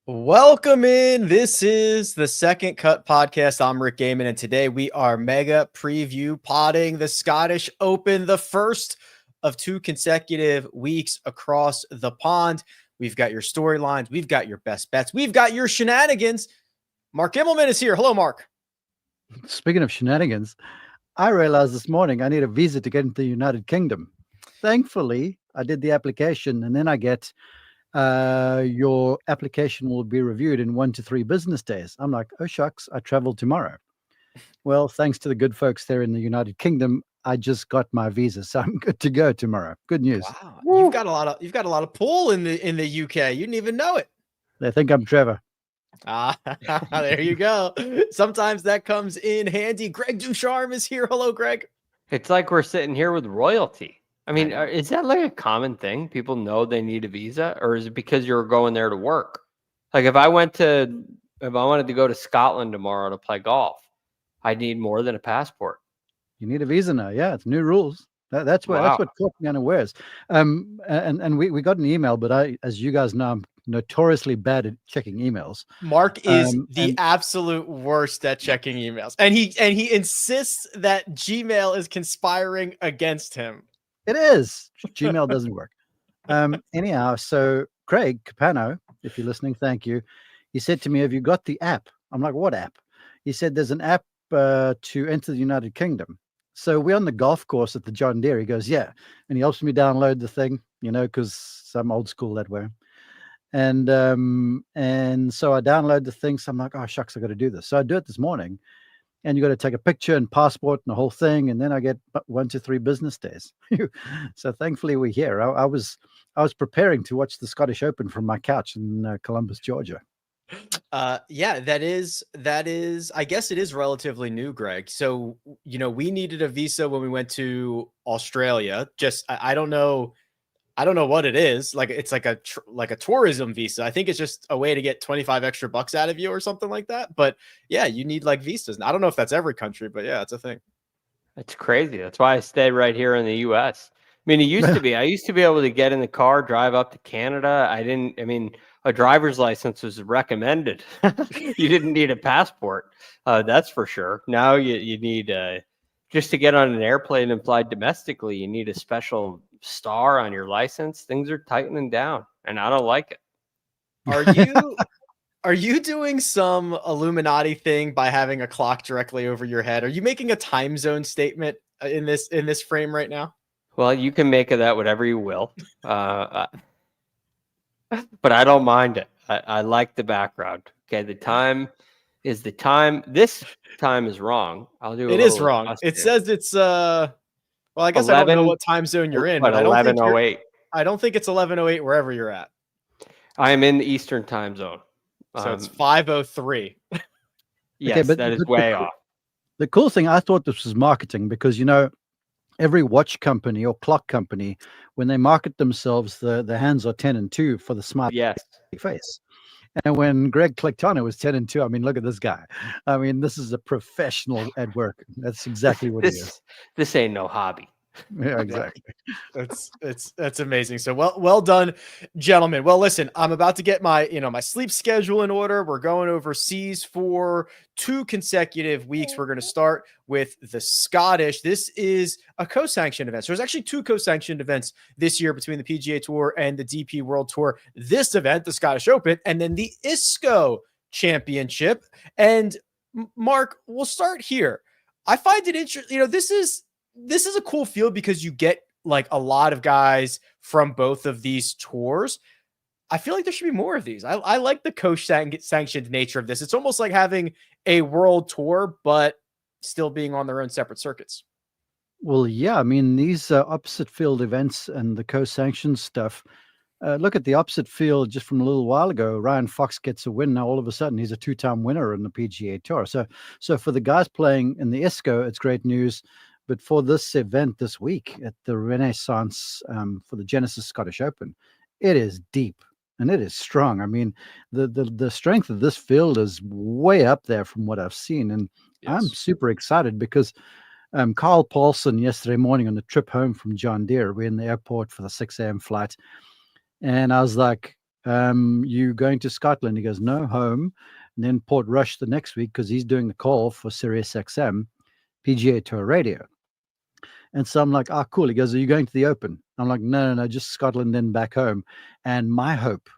Welcome in. This is the Second Cut Podcast. I'm Rick Gaiman, and today we are mega preview potting the Scottish Open, the first of 2 consecutive weeks across the pond. We've got your storylines. We've got your best bets. We've got your shenanigans. Mark Immelman is here. Hello, Mark. Speaking of shenanigans, I realized this morning I need a visa to get into the United Kingdom. Thankfully, I did the application, and then I get your application will be reviewed in 1 to 3 business days. I'm like, oh shucks, I travel tomorrow. Well, thanks to the good folks there in the United Kingdom, I just got my visa, so I'm good to go tomorrow. Good news. Wow, you've got a lot of pull in the UK. You didn't even know it. They think I'm Trevor. There you go. Sometimes that comes in handy. Greg Ducharme is here. Hello, Greg. It's like we're sitting here with royalty. I mean, is that like a common thing? People know they need a visa, or is it because you're going there to work? Like if I wanted to go to Scotland tomorrow to play golf, I need more than a passport. You need a visa now. Yeah, it's new rules. That's what caught me unawares. And we got an email, but as you guys know, I'm notoriously bad at checking emails. Mark is the absolute worst at checking emails, and he insists that Gmail is conspiring against him. It is. Gmail doesn't work. Anyhow, so Craig Capano, if you're listening, thank you. He said to me, have you got the app? I'm like, what app? He said, there's an app to enter the United Kingdom. So we're on the golf course at the John Deere. He goes, yeah. And he helps me download the thing, because I'm old school that way. And so I download the thing. So I'm like, oh, shucks, I got to do this. So I do it this morning. And you got to take a picture and passport and the whole thing. And then I get 1 to 3 business days. So thankfully we're here. I was preparing to watch the Scottish Open from my couch in Columbus, Georgia. Yeah, that is, I guess it is relatively new, Greg. So, we needed a visa when we went to Australia. Just, I don't know what it is. Like, it's like a tourism visa. I think it's just a way to get 25 extra bucks out of you or something like that. But yeah, you need like visas. I don't know if that's every country, but yeah, it's a thing. It's crazy. That's why I stayed right here in the US. I mean, I used to be able to get in the car, drive up to Canada. A driver's license was recommended. You didn't need a passport. That's for sure. Now you need, just to get on an airplane and fly domestically, you need a special star on your license. Things are tightening down, and I don't like it. Are you doing some Illuminati thing by having a clock directly over your head? Are you making a time zone statement in this frame right now? Well, you can make of that whatever you will, but I don't mind it. I like the background. Okay, the time is the time. This time is wrong. I'll do. It is wrong. It says it's well, I guess 11, I don't know what time zone you're in, but 11:08. I don't think it's 11:08 wherever you're at. I am in the Eastern time zone. So it's 5:03. Yes, okay, but that is way off. The cool thing, I thought this was marketing because, every watch company or clock company, when they market themselves, the hands are 10 and 2 for the smart face. And when Greg clicked on it, was 10 and 2. I mean, look at this guy. I mean, this is a professional at work. That's exactly what he is. This ain't no hobby. Yeah, exactly. That's amazing. So well done, gentlemen. Well, listen, I'm about to get my sleep schedule in order. We're going overseas for 2 consecutive weeks. We're going to start with the Scottish. This is a co-sanctioned event. So there's actually 2 co-sanctioned events this year between the PGA Tour and the DP World Tour. This event, the Scottish Open, and then the ISCO Championship. And Mark, we'll start here. I find it interesting. This is a cool field because you get like a lot of guys from both of these tours. I feel like there should be more of these. I like the co-sanctioned nature of this. It's almost like having a world tour, but still being on their own separate circuits. Well, yeah. I mean, these opposite field events and the co-sanctioned stuff. Look at the opposite field just from a little while ago. Ryan Fox gets a win. Now all of a sudden he's a 2-time winner in the PGA Tour. So for the guys playing in the ISCO, it's great news. But for this event this week at the Renaissance for the Genesis Scottish Open, it is deep and it is strong. I mean, the strength of this field is way up there from what I've seen. And yes, I'm super excited because Carl Paulson yesterday morning on the trip home from John Deere, we're in the airport for the 6 a.m. flight. And I was like, You going to Scotland? He goes, no, home. And then Port Rush the next week because he's doing the call for Sirius XM, PGA Tour Radio. And so I'm like, oh, cool. He goes, are you going to the Open? I'm like, no, just Scotland, then back home. And my hope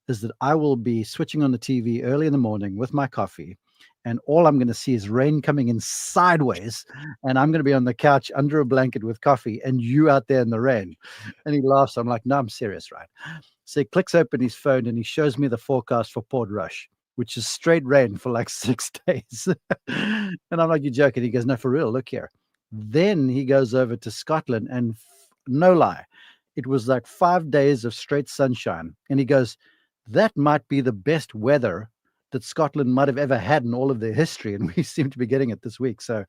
is that I will be switching on the TV early in the morning with my coffee, and all I'm going to see is rain coming in sideways, and I'm going to be on the couch under a blanket with coffee, and you out there in the rain. And he laughs. I'm like, no, I'm serious, right? So he clicks open his phone, and he shows me the forecast for Port Rush, which is straight rain for like 6 days. And I'm like, you're joking. He goes, no, for real, look here. Then he goes over to Scotland, and no lie, it was like 5 days of straight sunshine. And he goes, that might be the best weather that Scotland might have ever had in all of their history. And we seem to be getting it this week. So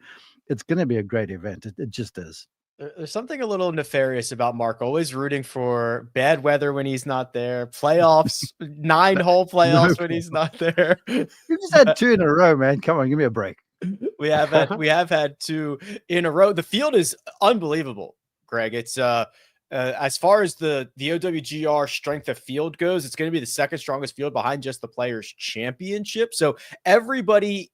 it's going to be a great event. It just is. There's something a little nefarious about Mark always rooting for bad weather when he's not there, playoffs, 9-hole playoffs when he's not there. You just had 2 in a row, man. Come on, give me a break. We have had 2 in a row. The field is unbelievable, Greg. It's as far as the OWGR strength of field goes, it's going to be the second strongest field behind just the Players Championship. So everybody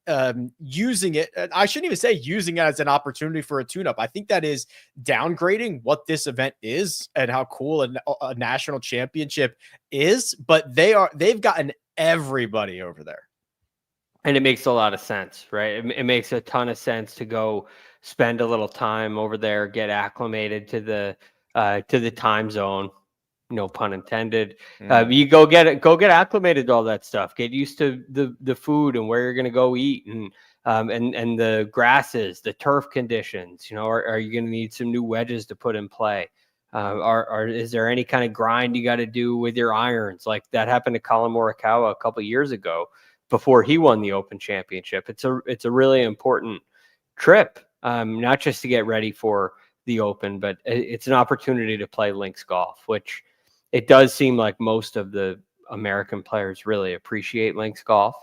using it, I shouldn't even say using it as an opportunity for a tune-up. I think that is downgrading what this event is and how cool a national championship is. But they've gotten everybody over there. And it makes a lot of sense, right? It makes a ton of sense to go spend a little time over there, get acclimated to the time zone, no pun intended. You go get acclimated to all that stuff. Get used to the food and where you're going to go eat, and the grasses, the turf conditions. You know, are you going to need some new wedges to put in play? Is there any kind of grind you got to do with your irons? Like that happened to Collin Morikawa a couple of years ago before he won the Open Championship. It's a really important trip, not just to get ready for the Open, but it's an opportunity to play links golf, which it does seem like most of the American players really appreciate links golf.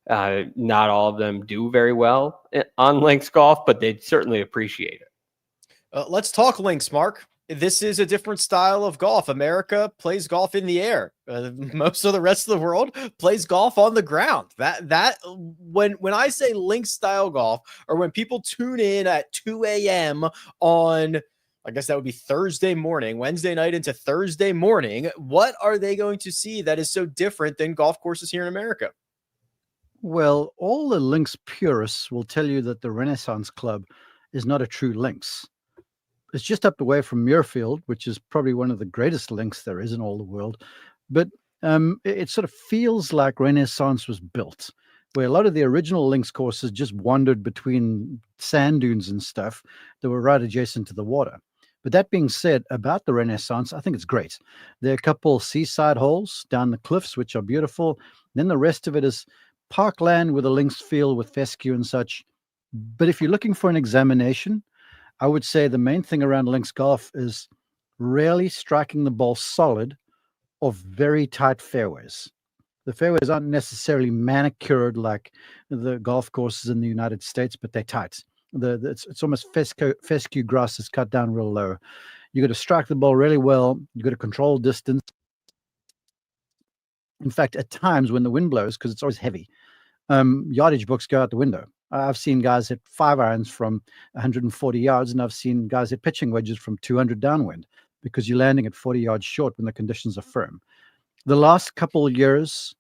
Not all of them do very well on links golf, but they certainly appreciate it. Let's talk links, Mark. This is a different style of golf. America plays golf in the air. Most of the rest of the world plays golf on the ground. When I say links style golf, or when people tune in at 2 a.m. on, I guess that would be Thursday morning, Wednesday night into Thursday morning, what are they going to see that is so different than golf courses here in America? Well, all the links purists will tell you that the Renaissance Club is not a true links. It's just up the way from Muirfield, which is probably one of the greatest links there is in all the world. But it sort of feels like Renaissance was built, where a lot of the original links courses just wandered between sand dunes and stuff that were right adjacent to the water. But that being said, about the Renaissance, I think it's great. There are a couple seaside holes down the cliffs, which are beautiful. Then the rest of it is parkland with a links field with fescue and such. But if you're looking for an examination, I would say the main thing around links golf is rarely striking the ball solid of very tight fairways. The fairways aren't necessarily manicured like the golf courses in the United States, but they're tight. It's almost fescue grass is cut down real low. You got to strike the ball really well. You got to control distance. In fact, at times when the wind blows, because it's always heavy, yardage books go out the window. I've seen guys hit 5 irons from 140 yards, and I've seen guys hit pitching wedges from 200 downwind because you're landing at 40 yards short when the conditions are firm. The last couple of years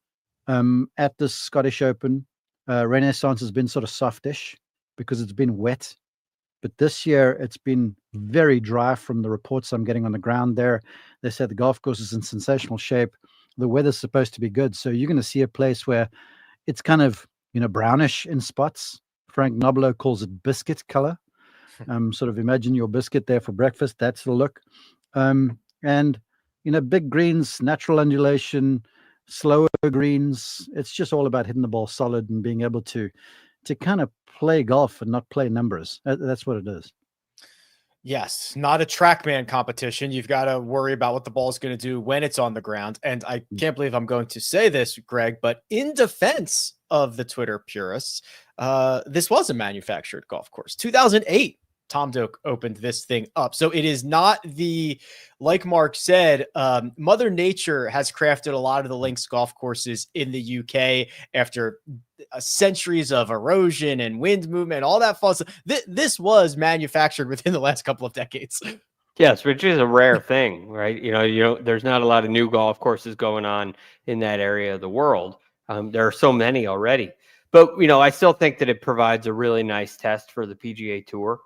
at the Scottish Open, Renaissance has been sort of softish because it's been wet. But this year, it's been very dry from the reports I'm getting on the ground there. They said the golf course is in sensational shape. The weather's supposed to be good. So you're going to see a place where it's kind of, brownish in spots. Frank Nobilo calls it biscuit color. Sort of imagine your biscuit there for breakfast. That's the look. And, big greens, natural undulation, slower greens. It's just all about hitting the ball solid and being able to kind of play golf and not play numbers. That's what it is. Yes, not a TrackMan competition. You've got to worry about what the ball is going to do when it's on the ground. And I can't believe I'm going to say this, Greg, but in defense of the Twitter purists, this was a manufactured golf course. 2008 Tom Doak opened this thing up. So it is not like Mark said, Mother Nature has crafted a lot of the links golf courses in the UK after centuries of erosion and wind movement, all that fun stuff. This was manufactured within the last couple of decades. Yes, which is a rare thing, right? There's not a lot of new golf courses going on in that area of the world. There are so many already. But, I still think that it provides a really nice test for the PGA Tour.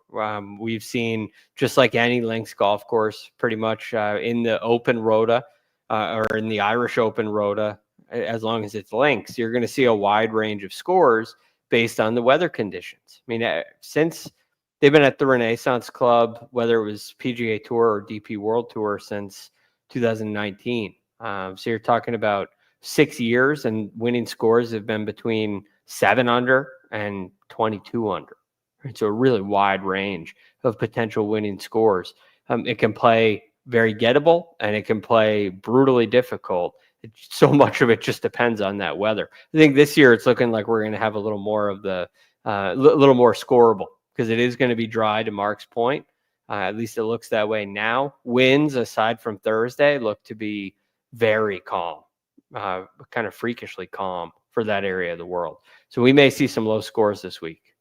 We've seen, just like any links golf course, pretty much in the Open Rota or in the Irish Open Rota, as long as it's links, you're going to see a wide range of scores based on the weather conditions. I mean, since they've been at the Renaissance Club, whether it was PGA Tour or DP World Tour, since 2019. So you're talking about 6 years, and winning scores have been between 7 under and 22 under. Right? So a really wide range of potential winning scores. It can play very gettable, and it can play brutally difficult. So much of it just depends on that weather. I think this year it's looking like we're going to have a little more of the little more scoreable, because it is going to be dry, to Mark's point. At least it looks that way now. Winds, aside from Thursday, look to be very calm, kind of freakishly calm for that area of the world. So we may see some low scores this week.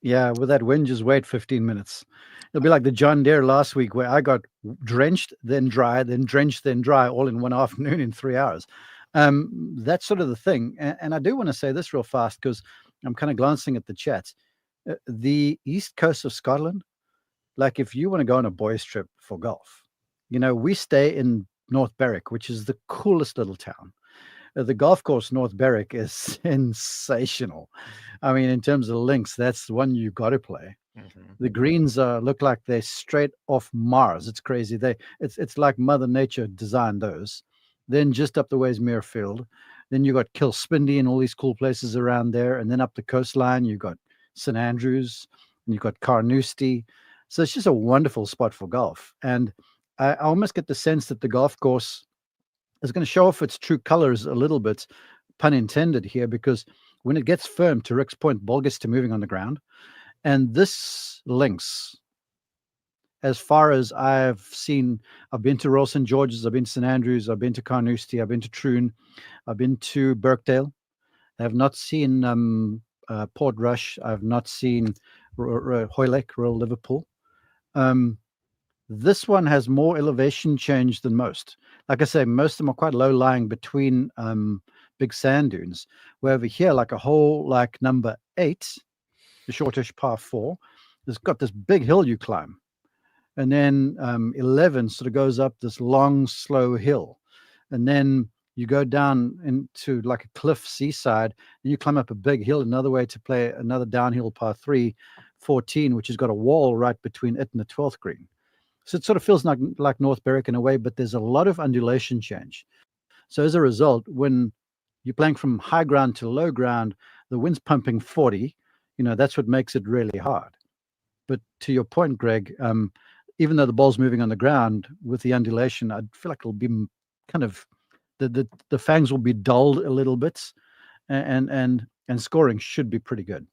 Yeah, with that wind, just wait 15 minutes. It'll be like the John Deere last week, where I got drenched, then dry, then drenched, then dry, all in one afternoon in 3 hours. That's sort of the thing. And I do want to say this real fast, because I'm kind of glancing at the chats. The east coast of Scotland, like if you want to go on a boys trip for golf, we stay in North Berwick, which is the coolest little town. The golf course North Berwick is sensational. I mean, in terms of links, that's the one you got to play. Mm-hmm. The greens look like they're straight off Mars. It's crazy. It's like Mother Nature designed those. Then just up the way is Muirfield. Then you got Kilspindie and all these cool places around there. And then up the coastline, you got St Andrews, and you've got Carnoustie. So it's just a wonderful spot for golf. And I almost get the sense that the golf course is going to show off its true colors a little bit, pun intended here, because when it gets firm, to Rick's point, ball gets to moving on the ground. And this links, as far as I've seen, I've been to Royal St George's, I've been to St Andrews, I've been to Carnoustie, I've been to Troon, I've been to Birkdale. I have not seen Portrush. I've not seen Hoylake, Royal Liverpool. This one has more elevation change than most. Like I say, most of them are quite low lying between big sand dunes. Where over here, like a hole like number 8, the shortish par 4, it's got this big hill you climb. And then 11 sort of goes up this long, slow hill. And then you go down into like a cliff seaside, and you climb up a big hill. Another way to play another downhill par 3, 14, which has got a wall right between it and the 12th green. So it sort of feels like North Berwick in a way, but there's a lot of undulation change. So as a result, when you're playing from high ground to low ground, the wind's pumping 40, that's what makes it really hard. But to your point, Greg, even though the ball's moving on the ground with the undulation, I feel like it'll be kind of, the fangs will be dulled a little bit, and scoring should be pretty good.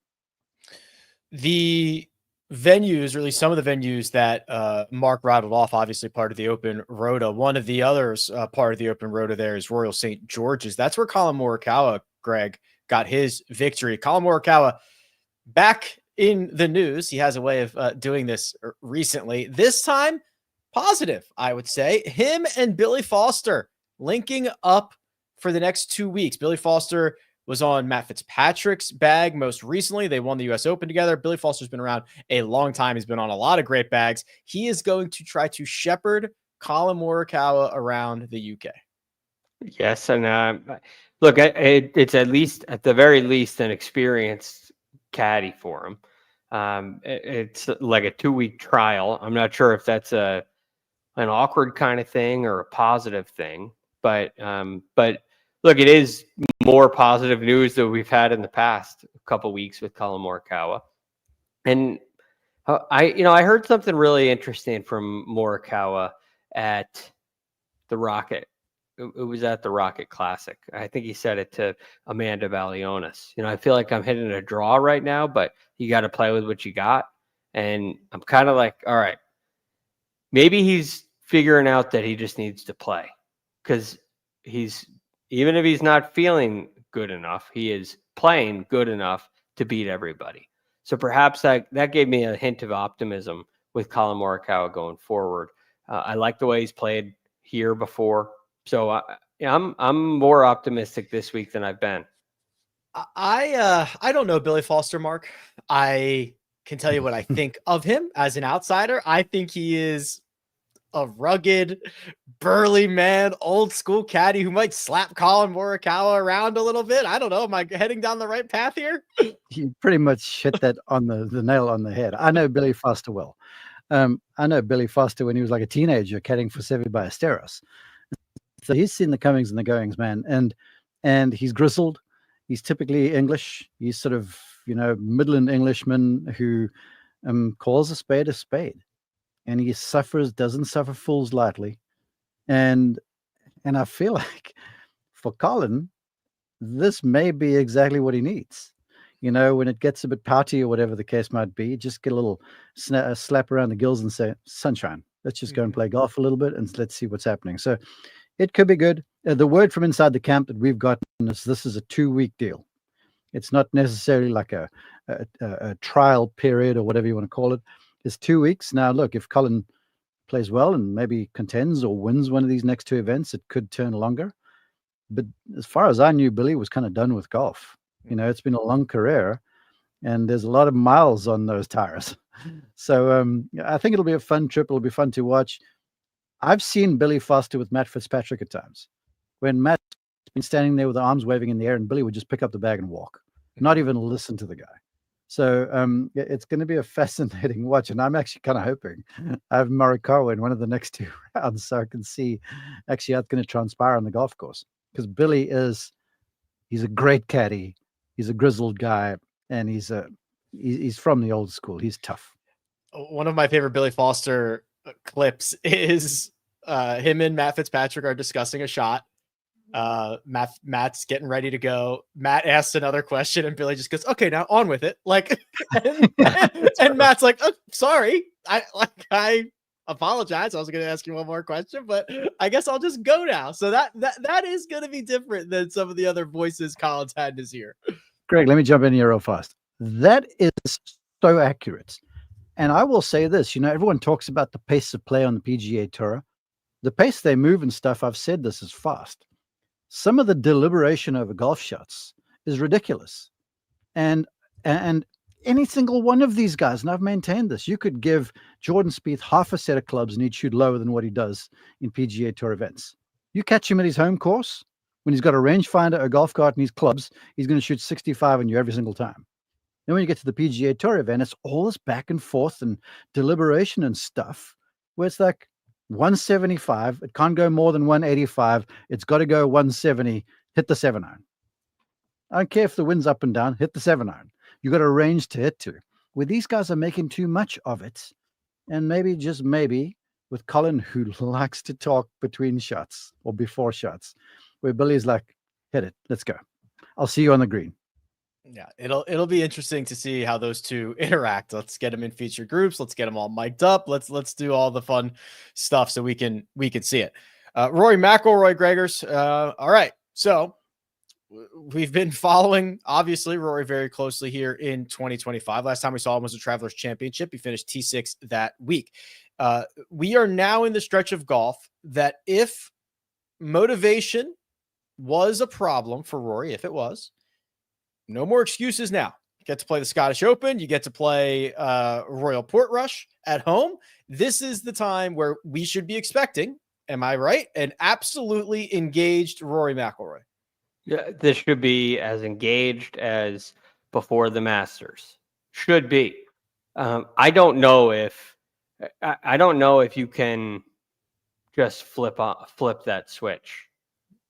The venues, or at least some of the venues that Mark rattled off, obviously part of the Open Rota. One of the others part of the Open Rota there is Royal St George's. That's where Collin Morikawa, Greg, got his victory. Collin Morikawa back in the news. He has a way of doing this recently. This time, positive, I would say. Him and Billy Foster linking up for the next 2 weeks. Billy Foster was on Matt Fitzpatrick's bag most recently. They won the U.S. Open together. Billy Foster's been around a long time. He's been on a lot of great bags. He is going to try to shepherd Collin Morikawa around the UK. Yes, and look, it's at the very least an experienced caddy for him. It's like a 2-week trial. I'm not sure if that's an awkward kind of thing or a positive thing, but look, it is more positive news than we've had in the past couple weeks with Collin Morikawa. And I heard something really interesting from Morikawa at the Rocket. It was at the Rocket Classic. I think he said it to Amanda Valionis. I feel like I'm hitting a draw right now, but you got to play with what you got. And I'm kind of like, all right, maybe he's figuring out that he just needs to play, because even if he's not feeling good enough, he is playing good enough to beat everybody. So perhaps that gave me a hint of optimism with Collin Morikawa going forward. I like the way he's played here before. So I'm more optimistic this week than I've been. I don't know Billy Foster, Mark. I can tell you what I think of him as an outsider. I think he is a rugged, burly man, old school caddy who might slap Collin Morikawa around a little bit. I don't know. Am I heading down the right path here? You pretty much hit that on the nail on the head. I know Billy Foster well. I know Billy Foster when he was like a teenager caddying for Sevi Ballesteros. So he's seen the comings and the goings, man. And he's grizzled. He's typically English. He's sort of, Midland Englishman who calls a spade. And he doesn't suffer fools lightly. And I feel like for Collin, this may be exactly what he needs. When it gets a bit pouty or whatever the case might be, just get a little slap around the gills and say, sunshine, let's just go and play golf a little bit and let's see what's happening. So it could be good. The word from inside the camp that we've gotten is this is a 2-week deal. It's not necessarily like a trial period or whatever you want to call it. It's 2 weeks. Now, look, if Collin plays well and maybe contends or wins one of these next 2 events, it could turn longer. But as far as I knew, Billy was kind of done with golf. It's been a long career and there's a lot of miles on those tires. So I think it'll be a fun trip. It'll be fun to watch. I've seen Billy Foster with Matt Fitzpatrick at times when Matt's been standing there with the arms waving in the air and Billy would just pick up the bag and walk, not even listen to the guy. So it's going to be a fascinating watch. And I'm actually kind of hoping I have Morikawa in one of the next 2 rounds so I can see actually how it's going to transpire on the golf course. Because Billy he's a great caddy. He's a grizzled guy, and he's from the old school. He's tough. One of my favorite Billy Foster clips is him and Matt Fitzpatrick are discussing a shot. Matt's getting ready to go. Matt asks another question, and Billy just goes, "Okay, now on with it." And Matt's like, "Oh, sorry, I apologize. I was going to ask you one more question, but I guess I'll just go now." So that is going to be different than some of the other voices Collin's had this year. Greg, let me jump in here real fast. That is so accurate. And I will say this, everyone talks about the pace of play on the PGA Tour. The pace they move and stuff, I've said this, is fast. Some of the deliberation over golf shots is ridiculous. And any single one of these guys, and I've maintained this, you could give Jordan Spieth half a set of clubs and he'd shoot lower than what he does in PGA Tour events. You catch him at his home course, when he's got a rangefinder, a golf cart, and his clubs, he's going to shoot 65 on you every single time. Then when you get to the PGA Tour event, it's all this back and forth and deliberation and stuff where it's like 175. It can't go more than 185. It's got to go 170. Hit the 7-iron. I don't care if the wind's up and down. Hit the 7-iron. You got a range to hit to. Where these guys are making too much of it, and maybe, just maybe, with Collin, who likes to talk between shots or before shots, where Billy's like, hit it, let's go. I'll see you on the green. Yeah, it'll be interesting to see how those two interact. Let's get them in featured groups. Let's get them all mic'd up. Let's do all the fun stuff so we can see it. Rory McIlroy, Gregors. All right, so we've been following, obviously, Rory very closely here in 2025. Last time we saw him was the Travelers Championship. He finished T6 that week. We are now in the stretch of golf that if motivation was a problem for Rory, if it was, no more excuses now. You get to play the Scottish Open. You get to play Royal Portrush at home. This is the time where we should be expecting, am I right, an absolutely engaged Rory McIlroy. Yeah, this should be as engaged as before the Masters. Should be. I don't know if you can just flip that switch.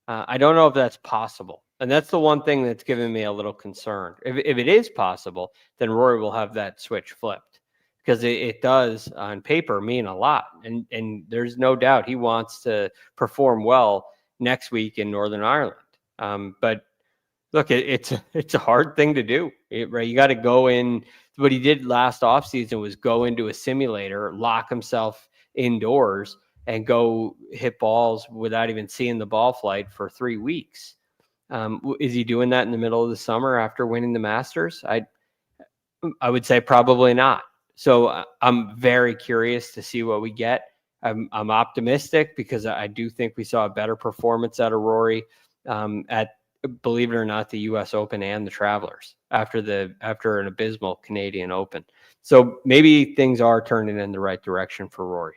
I don't know if that's possible. And that's the one thing that's given me a little concern. If it is possible, then Rory will have that switch flipped, because it does on paper mean a lot. And there's no doubt he wants to perform well next week in Northern Ireland. But look, it's a hard thing to do, right? You got to go in. What he did last offseason was go into a simulator, lock himself indoors, and go hit balls without even seeing the ball flight for 3 weeks. Is he doing that in the middle of the summer after winning the Masters? I would say probably not. So I'm very curious to see what we get. I'm optimistic because I do think we saw a better performance out of Rory at, believe it or not, the U.S. Open and the Travelers after an abysmal Canadian Open. So maybe things are turning in the right direction for Rory.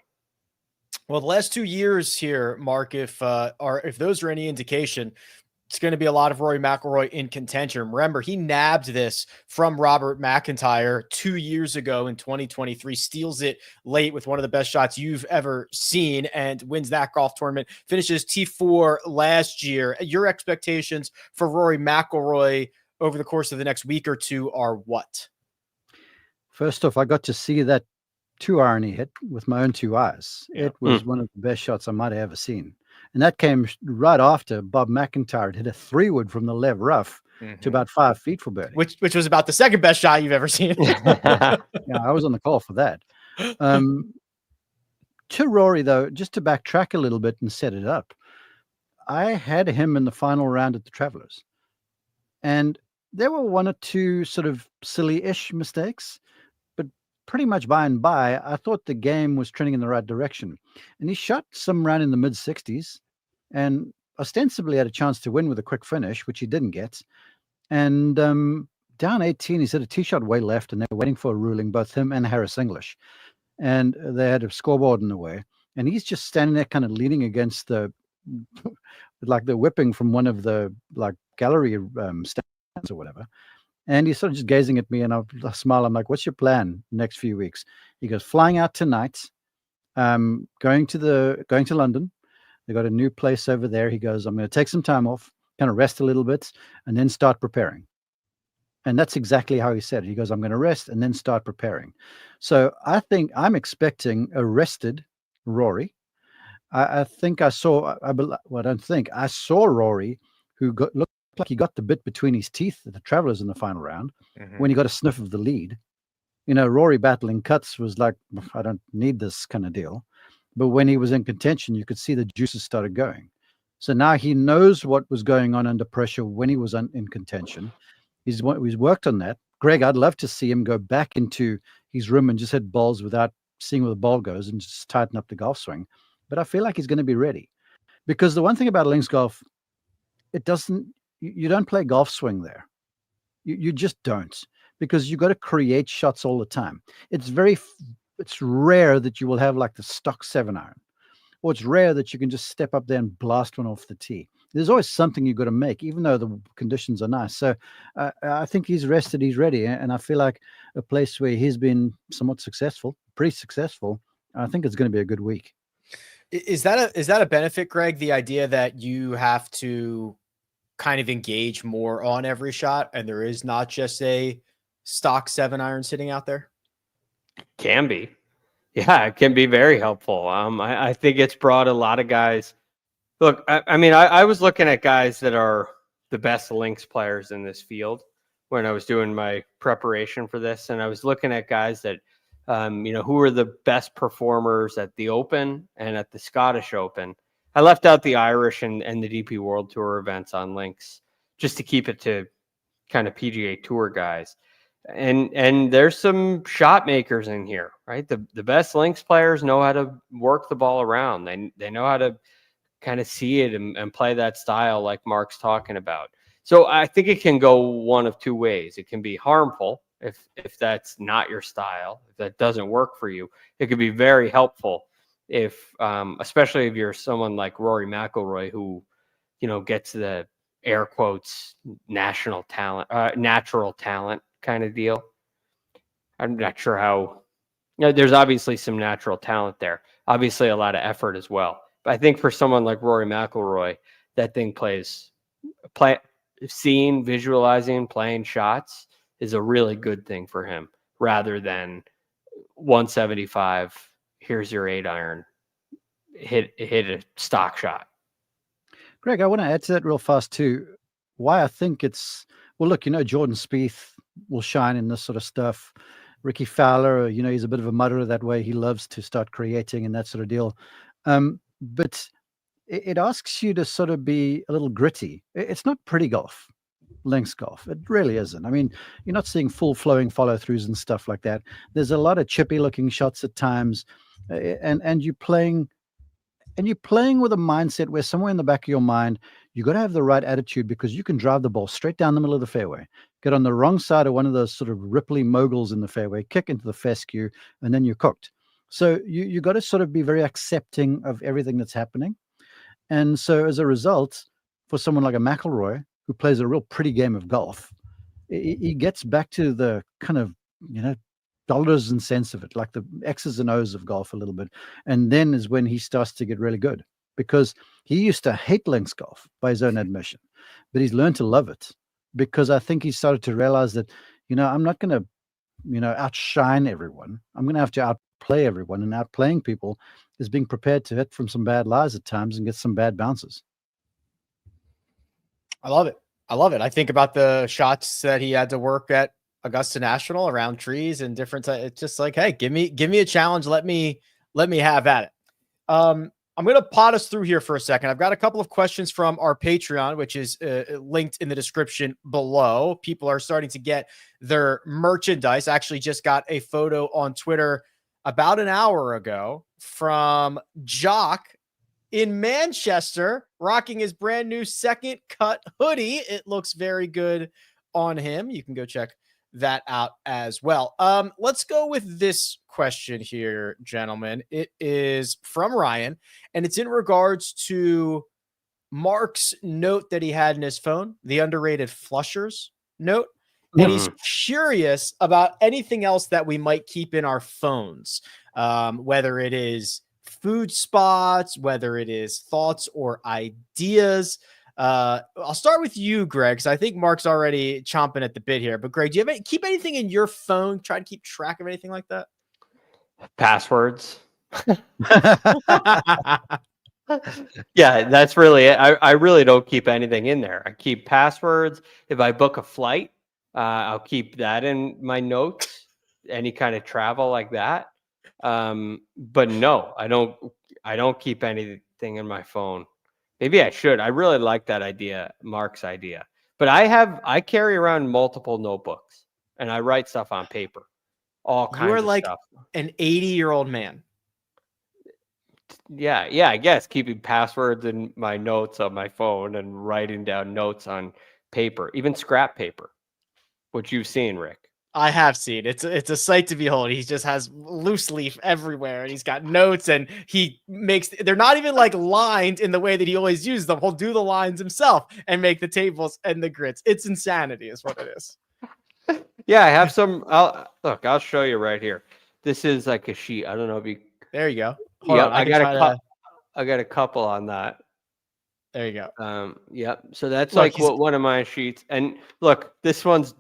Well, the last 2 years here, Mark, if those are any indication, it's going to be a lot of Rory McIlroy in contention. Remember, he nabbed this from Robert MacIntyre 2 years ago in 2023, steals it late with one of the best shots you've ever seen and wins that golf tournament, finishes T4 last year. Your expectations for Rory McIlroy over the course of the next week or two are what? First off, I got to see that 2-iron he hit with my own 2 eyes. Yeah. It was one of the best shots I might have ever seen. And that came right after Bob MacIntyre hit a 3-wood from the left rough to about 5 feet for birdie. Which was about the second best shot you've ever seen. Yeah, I was on the call for that. To Rory, though, just to backtrack a little bit and set it up, I had him in the final round at the Travelers. And there were 1 or 2 sort of silly-ish mistakes, but pretty much by and by, I thought the game was trending in the right direction. And he shot some round in the mid-60s and ostensibly had a chance to win with a quick finish, which he didn't get. And down 18, he's hit a tee shot way left, and they're waiting for a ruling, both him and Harris English. And they had a scoreboard in the way. And he's just standing there kind of leaning against the, like the whipping from one of the like gallery stands or whatever. And he's sort of just gazing at me, and I smile. I'm like, what's your plan next few weeks? He goes, flying out tonight, going to London. They got a new place over there. He goes, I'm going to take some time off, kind of rest a little bit, and then start preparing. And that's exactly how he said it. He goes, I'm going to rest and then start preparing. So I think I'm expecting a rested Rory. I think I saw, I don't think, I saw Rory who looked like he got the bit between his teeth at the Travelers in the final round when he got a sniff of the lead. You know, Rory battling cuts was like, I don't need this kind of deal. But when he was in contention, you could see the juices started going. So now he knows what was going on under pressure when he was in contention. He's worked on that. Greg, I'd love to see him go back into his room and just hit balls without seeing where the ball goes and just tighten up the golf swing. But I feel like he's going to be ready. Because the one thing about links golf, you don't play golf swing there. You just don't. Because you got to create shots all the time. It's rare that you will have like the stock 7-iron, or it's rare that you can just step up there and blast one off the tee. There's always something you've got to make, even though the conditions are nice. So I think he's rested, he's ready, and I feel like a place where he's been somewhat successful, pretty successful. I think it's going to be a good week. Is that a benefit, Greg? The idea that you have to kind of engage more on every shot, and there is not just a stock 7-iron sitting out there? Can be. Yeah, it can be very helpful. I think it's brought a lot of guys. Look, I was looking at guys that are the best links players in this field when I was doing my preparation for this. And I was looking at guys that, who are the best performers at the Open and at the Scottish Open. I left out the Irish and the DP World Tour events on links just to keep it to kind of PGA Tour guys. And there's some shot makers in here, right? The best links players know how to work the ball around. They know how to kind of see it and play that style like Mark's talking about. So I think it can go one of two ways. It can be harmful if that's not your style, if that doesn't work for you. It could be very helpful if, especially if you're someone like Rory McIlroy, who, gets the air quotes natural talent kind of deal. I'm not sure how, there's obviously some natural talent there, obviously a lot of effort as well. But I think for someone like Rory McIlroy, that thing seeing, visualizing, playing shots is a really good thing for him, rather than 175, here's your 8-iron, hit a stock shot. Greg, I want to add to that real fast too. why I think it's, well, look, Jordan Spieth will shine in this sort of stuff. Ricky Fowler, he's a bit of a mutterer that way. He loves to start creating and that sort of deal. But it asks you to sort of be a little gritty. It's not pretty golf, links golf. It really isn't. I mean, you're not seeing full flowing follow throughs and stuff like that. There's a lot of chippy looking shots at times, and you're playing with a mindset where somewhere in the back of your mind, you got to have the right attitude, because you can drive the ball straight down the middle of the fairway, get on the wrong side of one of those sort of ripply moguls in the fairway, kick into the fescue, and then you're cooked. So you got to sort of be very accepting of everything that's happening. And so as a result, for someone like a McIlroy, who plays a real pretty game of golf, he gets back to the kind of, dollars and cents of it, like the X's and O's of golf a little bit. And then is when he starts to get really good, because he used to hate links golf by his own admission, but he's learned to love it, because I think he started to realize that, I'm not going to, outshine everyone. I'm going to have to outplay everyone, and outplaying people is being prepared to hit from some bad lies at times and get some bad bounces. I love it. I think about the shots that he had to work at Augusta National around trees and different. It's just like, hey, give me a challenge. Let me have at it. I'm going to pot us through here for a second. I've got a couple of questions from our Patreon, which is linked in the description below. People are starting to get their merchandise. I actually just got a photo on Twitter about an hour ago from Jock in Manchester, rocking his brand new second cut hoodie. It looks very good on him. You can go check that out as well. Let's go with this question here, gentlemen. It is from Ryan, and it's in regards to Mark's note that he had in his phone, the underrated flushers note. And he's curious about anything else that we might keep in our phones, whether it is food spots, whether it is thoughts or ideas. I'll start with you, Greg, because I think Mark's already chomping at the bit here. But Greg, do you keep anything in your phone? Try to keep track of anything like that? Passwords. Yeah, that's really it. I really don't keep anything in there. I keep passwords. If I book a flight, I'll keep that in my notes, any kind of travel like that. But no, I don't keep anything in my phone. Maybe I should. I really like that idea, Mark's idea. But I carry around multiple notebooks, and I write stuff on paper. All kinds You're of like stuff. An 80-year-old man. Yeah, I guess keeping passwords in my notes on my phone and writing down notes on paper, even scrap paper, which you've seen, Rick. I have seen. It's a sight to behold. He just has loose leaf everywhere, and he's got notes, and they're not even like lined in the way that he always uses them. He'll do the lines himself and make the tables and the grids. It's insanity is what it is. Yeah, I have some. I'll show you right here. This is like a sheet. I don't know if you. There you go. Hold Yeah, on, I got a couple on that. There you go. Yep. So that's like one of my sheets. And look, this one's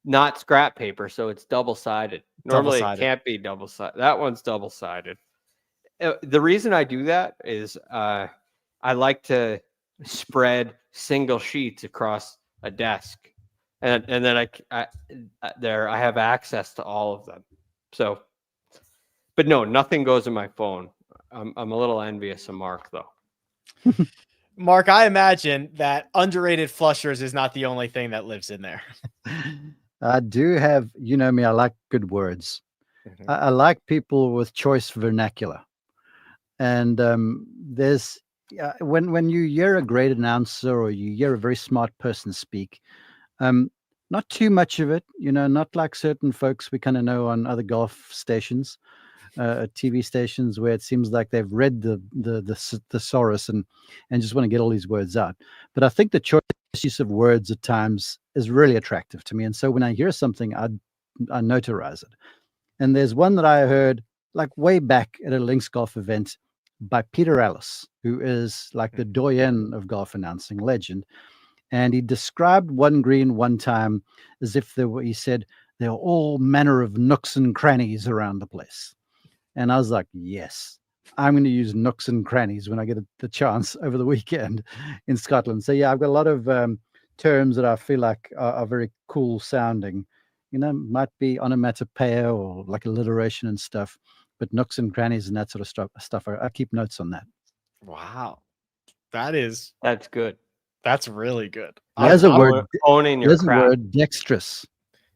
not scrap paper, so it's double-sided. Normally it can't be double-sided. That one's double-sided. The reason I do that is I like to spread single sheets across a desk, and then I have access to all of them. So, but no, nothing goes in my phone. I'm a little envious of Mark though. Mark, I imagine that underrated flushers is not the only thing that lives in there. I do have, me, I like good words. Mm-hmm. I like people with choice vernacular. And there's, when you hear a great announcer or you hear a very smart person speak, not too much of it, not like certain folks we kind of know on other golf stations, TV stations, where it seems like they've read the thesaurus and just want to get all these words out. But I think the choice use of words at times is really attractive to me. And so when I hear something, I notarize it. And there's one that I heard like way back at a Lynx golf event by Peter Ellis, who is like the doyen of golf announcing, legend. And he described one green one time as if he said, there are all manner of nooks and crannies around the place. And I was like, yes, I'm going to use nooks and crannies when I get the chance over the weekend in Scotland. So yeah, I've got a lot of terms that I feel like are very cool sounding. Might be onomatopoeia or like alliteration and stuff, but nooks and crannies and that sort of stuff. I keep notes on that. Wow. That's good. That's really good. There's a word. Owning your There's a craft. word, dexterous.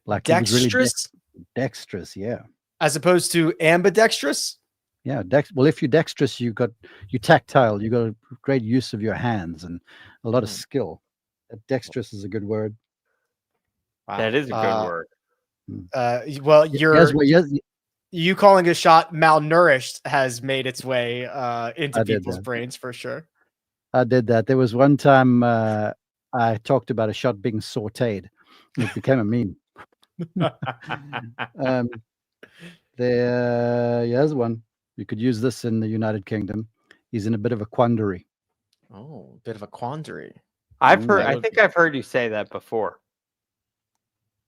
Like Dexterous? Dexterous, yeah. As opposed to ambidextrous? Yeah, well, if you're dexterous, you're tactile. You got a great use of your hands and a lot of skill. Dexterous is a good word. Wow. That is a good word. Well, Yes, you calling a shot malnourished has made its way into people's that. brains for sure. I did that. There was one time I talked about a shot being sauteed. And it became a meme. Here's one. You could use this in the United Kingdom. He's in a bit of a quandary. Oh, bit of a quandary. I think I've heard you say that before.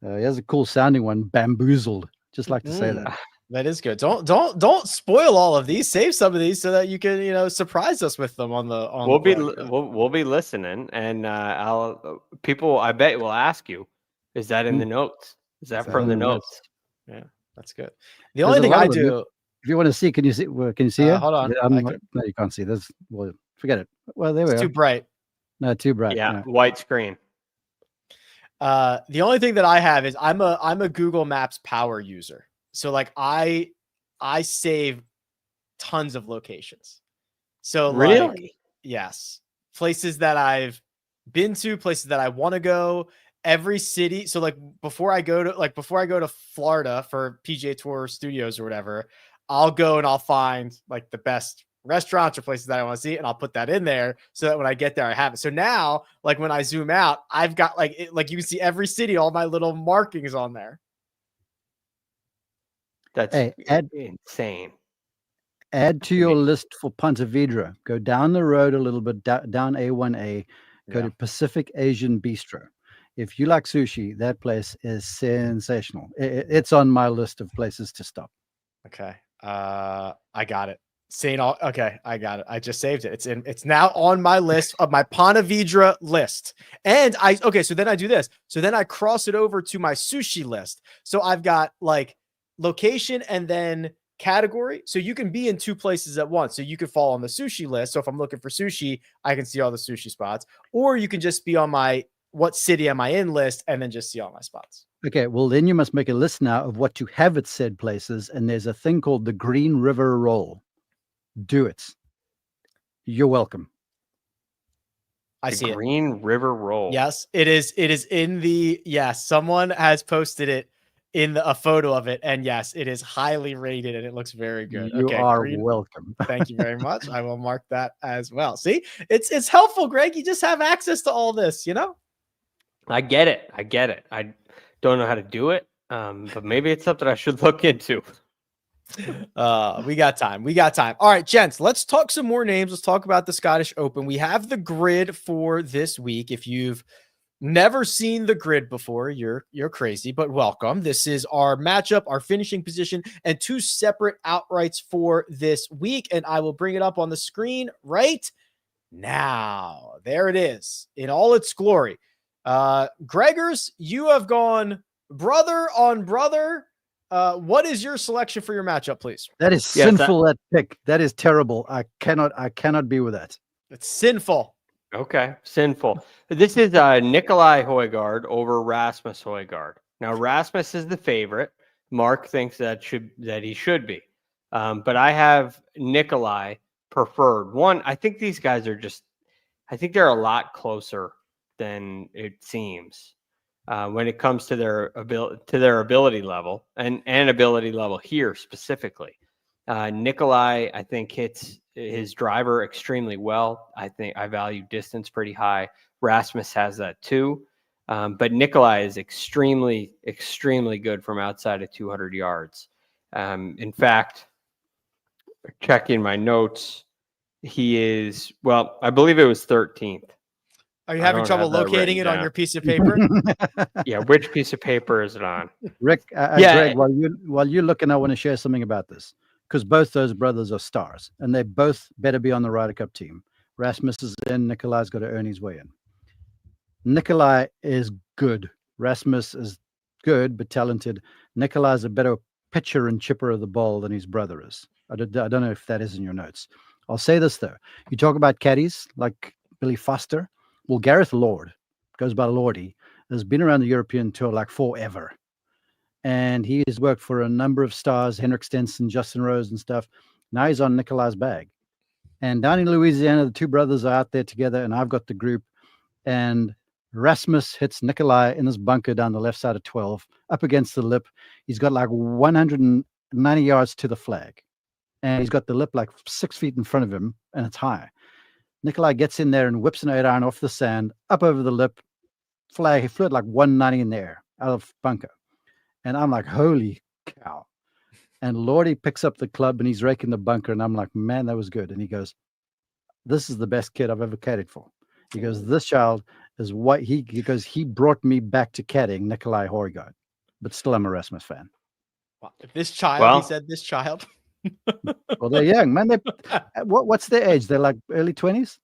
Here's a cool sounding one. Bamboozled. Just like to say that. That is good. Don't spoil all of these. Save some of these so that you can surprise us with them on the. We'll be listening, and I bet will ask you, is that in the notes? Is that from the notes? Yeah, that's good. The only thing I do. If you want to see, can you see? Can you see it? Hold on. No, you can't see. Well, forget it. Well, there we are. It's too bright. No, too bright. Yeah, no. white screen. The only thing that I have is I'm a Google Maps power user. So like I save tons of locations. So really, yes, places that I've been to, places that I want to go, every city. So like before I go to Florida for PGA Tour Studios or whatever, I'll go and I'll find like the best restaurants or places that I want to see, and I'll put that in there so that when I get there, I have it. So now, like when I zoom out, I've got like you can see every city, all my little markings on there. That's insane. Add to your list for Ponte Vedra. Go down the road a little bit, down A1A. Go to Pacific Asian Bistro. If you like sushi, that place is sensational. It's on my list of places to stop. Okay. I got it. Okay, I got it. I just saved it. It's now on my list of my Ponte Vedra list. And so then I do this. So then I cross it over to my sushi list. So I've got like location and then category. So you can be in two places at once. So you could fall on the sushi list. So if I'm looking for sushi, I can see all the sushi spots, or you can just be on my what city am I in list and then just see all my spots. Okay, well, then you must make a list now of what you have at said places. And there's a thing called the Green River Roll. Do it. You're welcome. I see it. Green River Roll. Yes, it is. It is in the, someone has posted it in a photo of it. And yes, it is highly rated and it looks very good. You are welcome. Thank you very much. I will mark that as well. See, it's helpful, Greg. You just have access to all this, I get it. I don't know how to do it. But maybe it's something I should look into. We got time. All right, gents, let's talk some more names. Let's talk about the Scottish Open. We have the grid for this week. If you've never seen the grid before, you're crazy, but welcome. This is our matchup, our finishing position, and two separate outrights for this week. And I will bring it up on the screen right now. There it is in all its glory. Gregors, you have gone brother on brother. What is your selection for your matchup, please? That is sinful. That pick. That is terrible. I cannot be with that. It's sinful. Okay, sinful. This is Nikolai Højgaard over Rasmus Højgaard. Now Rasmus is the favorite. Mark thinks that he should be, but I have Nikolai preferred. One, I think these guys are I think they're a lot closer than it seems. When it comes to their ability level and ability level here specifically. Nikolai, I think, hits his driver extremely well. I think I value distance pretty high. Rasmus has that too. But Nikolai is extremely, extremely good from outside of 200 yards. In fact, checking my notes, he is, I believe it was 13th. Are you having trouble locating it on your piece of paper? Yeah, which piece of paper is it on? Rick, Greg, while you're looking, I want to share something about this because both those brothers are stars and they both better be on the Ryder Cup team. Rasmus is in, Nikolai's got to earn his way in. Nikolai is good. Rasmus is good but talented. Nikolai is a better pitcher and chipper of the ball than his brother is. I don't know if that is in your notes. I'll say this though. You talk about caddies like Billy Foster. Well, Gareth Lord, goes by Lordy, has been around the European Tour like forever. And he has worked for a number of stars, Henrik Stenson, Justin Rose and stuff. Now he's on Nikolai's bag. And down in Louisiana, the two brothers are out there together, and I've got the group. And Rasmus hits Nikolai in this bunker down the left side of 12, up against the lip. He's got like 190 yards to the flag. And he's got the lip like 6 feet in front of him, and it's high. Nikolai gets in there and whips an 8-iron off the sand, up over the lip. Flag, he flew it like 190 in the air out of bunker. And I'm like, holy cow. And Lordy picks up the club and he's raking the bunker. And I'm like, man, that was good. And he goes, this is the best kid I've ever caddied for. He goes, this child is what he goes, he brought me back to caddying Nikolai Højgaard. But still, I'm a Rasmus fan. Wow. This child, he said this child. Well, they're young, man. What's their age? They're like early 20s?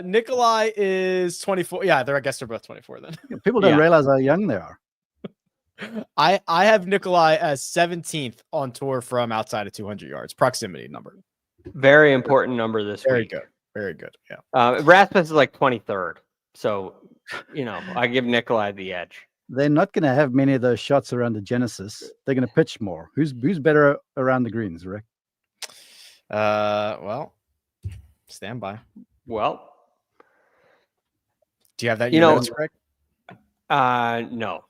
Nikolai is 24. Yeah, I guess they're both 24 then. People don't realize how young they are. I have Nikolai as 17th on tour from outside of 200 yards, proximity number. Very important number this week. Very good. Yeah. Rasmus is like 23rd. So, I give Nikolai the edge. They're not going to have many of those shots around the Genesis. They're going to pitch more. Who's better around the greens, Rick? Well, stand by. Well, do you have that? Notes, Rick? No.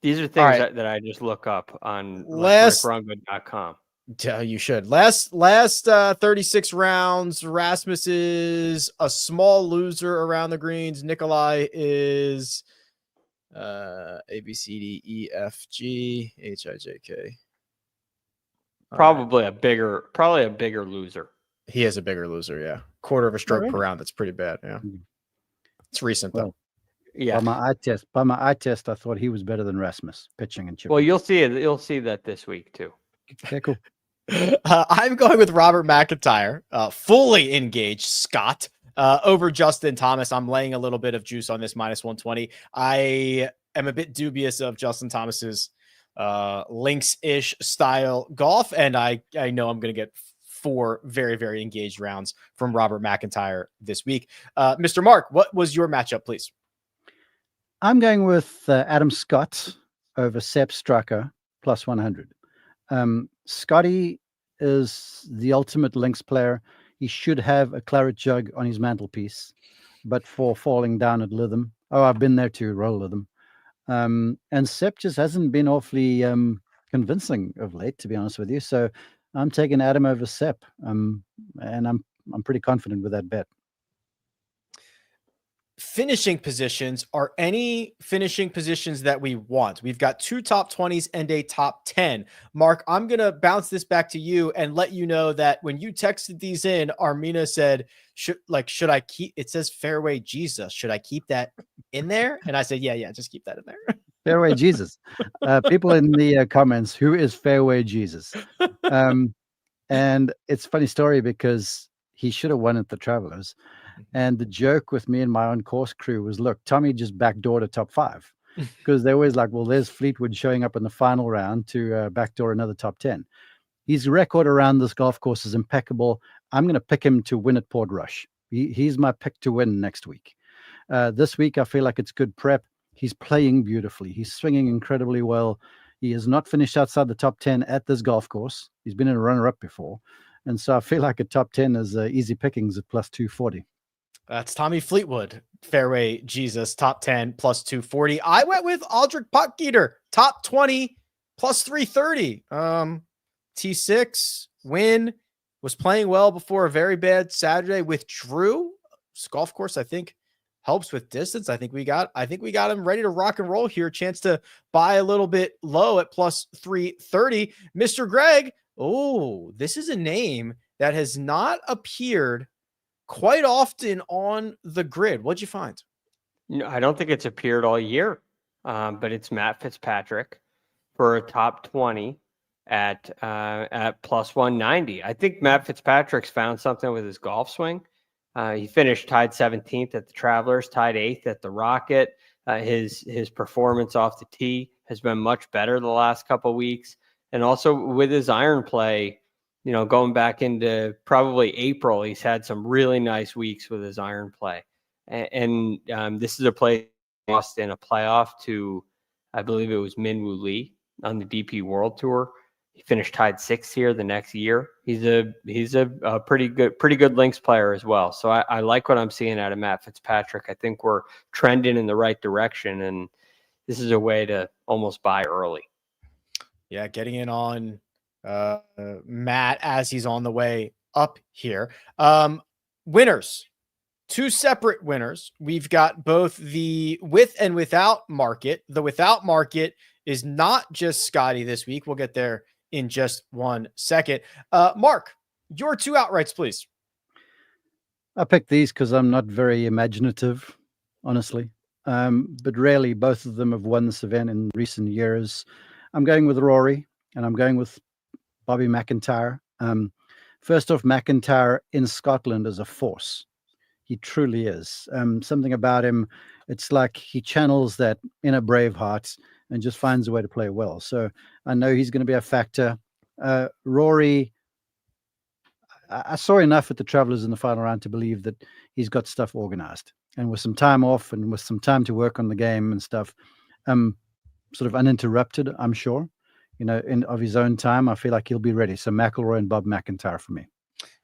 These are things that I just look up on rickrongood.com. You should. Last 36 rounds, Rasmus is a small loser around the greens. Nikolai is A, B, C, D, E, F, G, H, I, J, K. Probably a bigger loser. He is a bigger loser, yeah. Quarter of a stroke per round. That's pretty bad, yeah. It's recent, though. Yeah. By my eye test, I thought he was better than Rasmus pitching and chipping. Well, you'll see it. You'll see that this week too. Okay, cool. I'm going with Robert MacIntyre, fully engaged Scott over Justin Thomas. I'm laying a little bit of juice on this -120. I am a bit dubious of Justin Thomas's Lynx-ish style golf, and I know I'm going to get 4 very, very engaged rounds from Robert MacIntyre this week. Mr. Mark, what was your matchup, please? I'm going with Adam Scott over Sepp Straka +100. Scottie is the ultimate Lynx player. He should have a claret jug on his mantelpiece, but for falling down at Lytham. Oh, I've been there too, roll Lytham. And Sepp just hasn't been awfully convincing of late, to be honest with you. So I'm taking Adam over Sepp, and I'm pretty confident with that bet. Finishing positions are any finishing positions that we want. We've got 2 top 20s and a top 10. Mark, I'm going to bounce this back to you and let you know that when you texted these in, Armina said, should I keep, it says fairway Jesus. Should I keep that in there? And I said, yeah, just keep that in there. Fairway Jesus. People in the comments, who is Fairway Jesus? And it's a funny story because he should have won at the Travelers. And the joke with me and my own course crew was, look, Tommy just backdoored a top 5 because they're always like, well, there's Fleetwood showing up in the final round to backdoor another top 10. His record around this golf course is impeccable. I'm going to pick him to win at Portrush. He's my pick to win next week. This week, I feel like it's good prep. He's playing beautifully. He's swinging incredibly well. He has not finished outside the top 10 at this golf course. He's been in a runner-up before. And so I feel like a top 10 is easy pickings at +240. That's Tommy Fleetwood, Fairway Jesus, top 10 +240. I went with Aldrich Potgieter, top 20 +330. T6 win, was playing well before a very bad Saturday. Withdrew. This golf course, I think, helps with distance. I think we got him ready to rock and roll here. Chance to buy a little bit low at +330. Mr. Greg. Oh, this is a name that has not appeared quite often on the grid. What'd you find? No, I don't think it's appeared all year, but it's Matt Fitzpatrick for a top 20 at +190. I think Matt Fitzpatrick's found something with his golf swing. He finished tied 17th at the Travelers, tied 8th at the Rocket. His performance off the tee has been much better the last couple of weeks. And also with his iron play, going back into probably April, he's had some really nice weeks with his iron play. And this is a play he lost in a playoff to, I believe it was Minwoo Lee on the DP World Tour. He finished tied 6th here the next year. He's a pretty good Lynx player as well. So I like what I'm seeing out of Matt Fitzpatrick. I think we're trending in the right direction, and this is a way to almost buy early. Yeah, getting in on Matt as he's on the way up here. Winners. 2 separate winners. We've got both the with and without market. The without market is not just Scottie this week. We'll get there in just 1 second. Mark, your 2 outrights, please. I picked these because I'm not very imaginative, honestly. But really, both of them have won this event in recent years. I'm going with Rory, and I'm going with Bobby MacIntyre. First off, MacIntyre in Scotland is a force. He truly is. Something about him, it's like he channels that inner Braveheart and just finds a way to play well. So I know he's going to be a factor. Rory, I saw enough at the Travelers in the final round to believe that he's got stuff organized. And with some time off and with some time to work on the game and stuff, sort of uninterrupted, I'm sure, of his own time, I feel like he'll be ready. So McIlroy and Bob MacIntyre for me.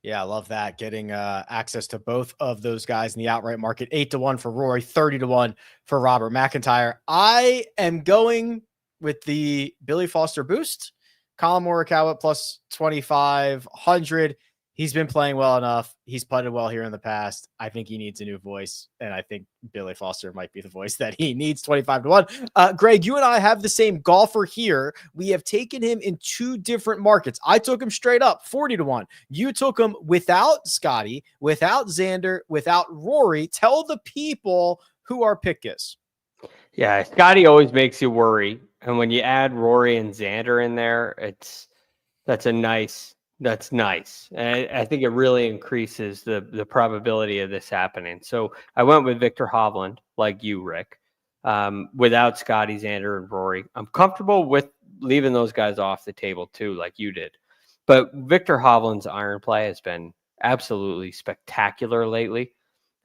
Yeah, I love that. Getting access to both of those guys in the outright market. 8-1 for Rory, 30-1 for Robert MacIntyre. I am going with the Billy Foster boost. Collin Morikawa plus 2,500. He's been playing well enough. He's putted well here in the past. I think he needs a new voice, and I think Billy Foster might be the voice that he needs. 25-1. Greg, you and I have the same golfer here. We have taken him in 2 different markets. I took him straight up, 40-1. You took him without Scottie, without Xander, without Rory. Tell the people who our pick is. Yeah, Scottie always makes you worry, and when you add Rory and Xander in there, that's nice. And I think it really increases the probability of this happening. So I went with Viktor Hovland, like you, Rick, without Scottie, Xander, and Rory. I'm comfortable with leaving those guys off the table too, like you did. But Viktor Hovland's iron play has been absolutely spectacular lately,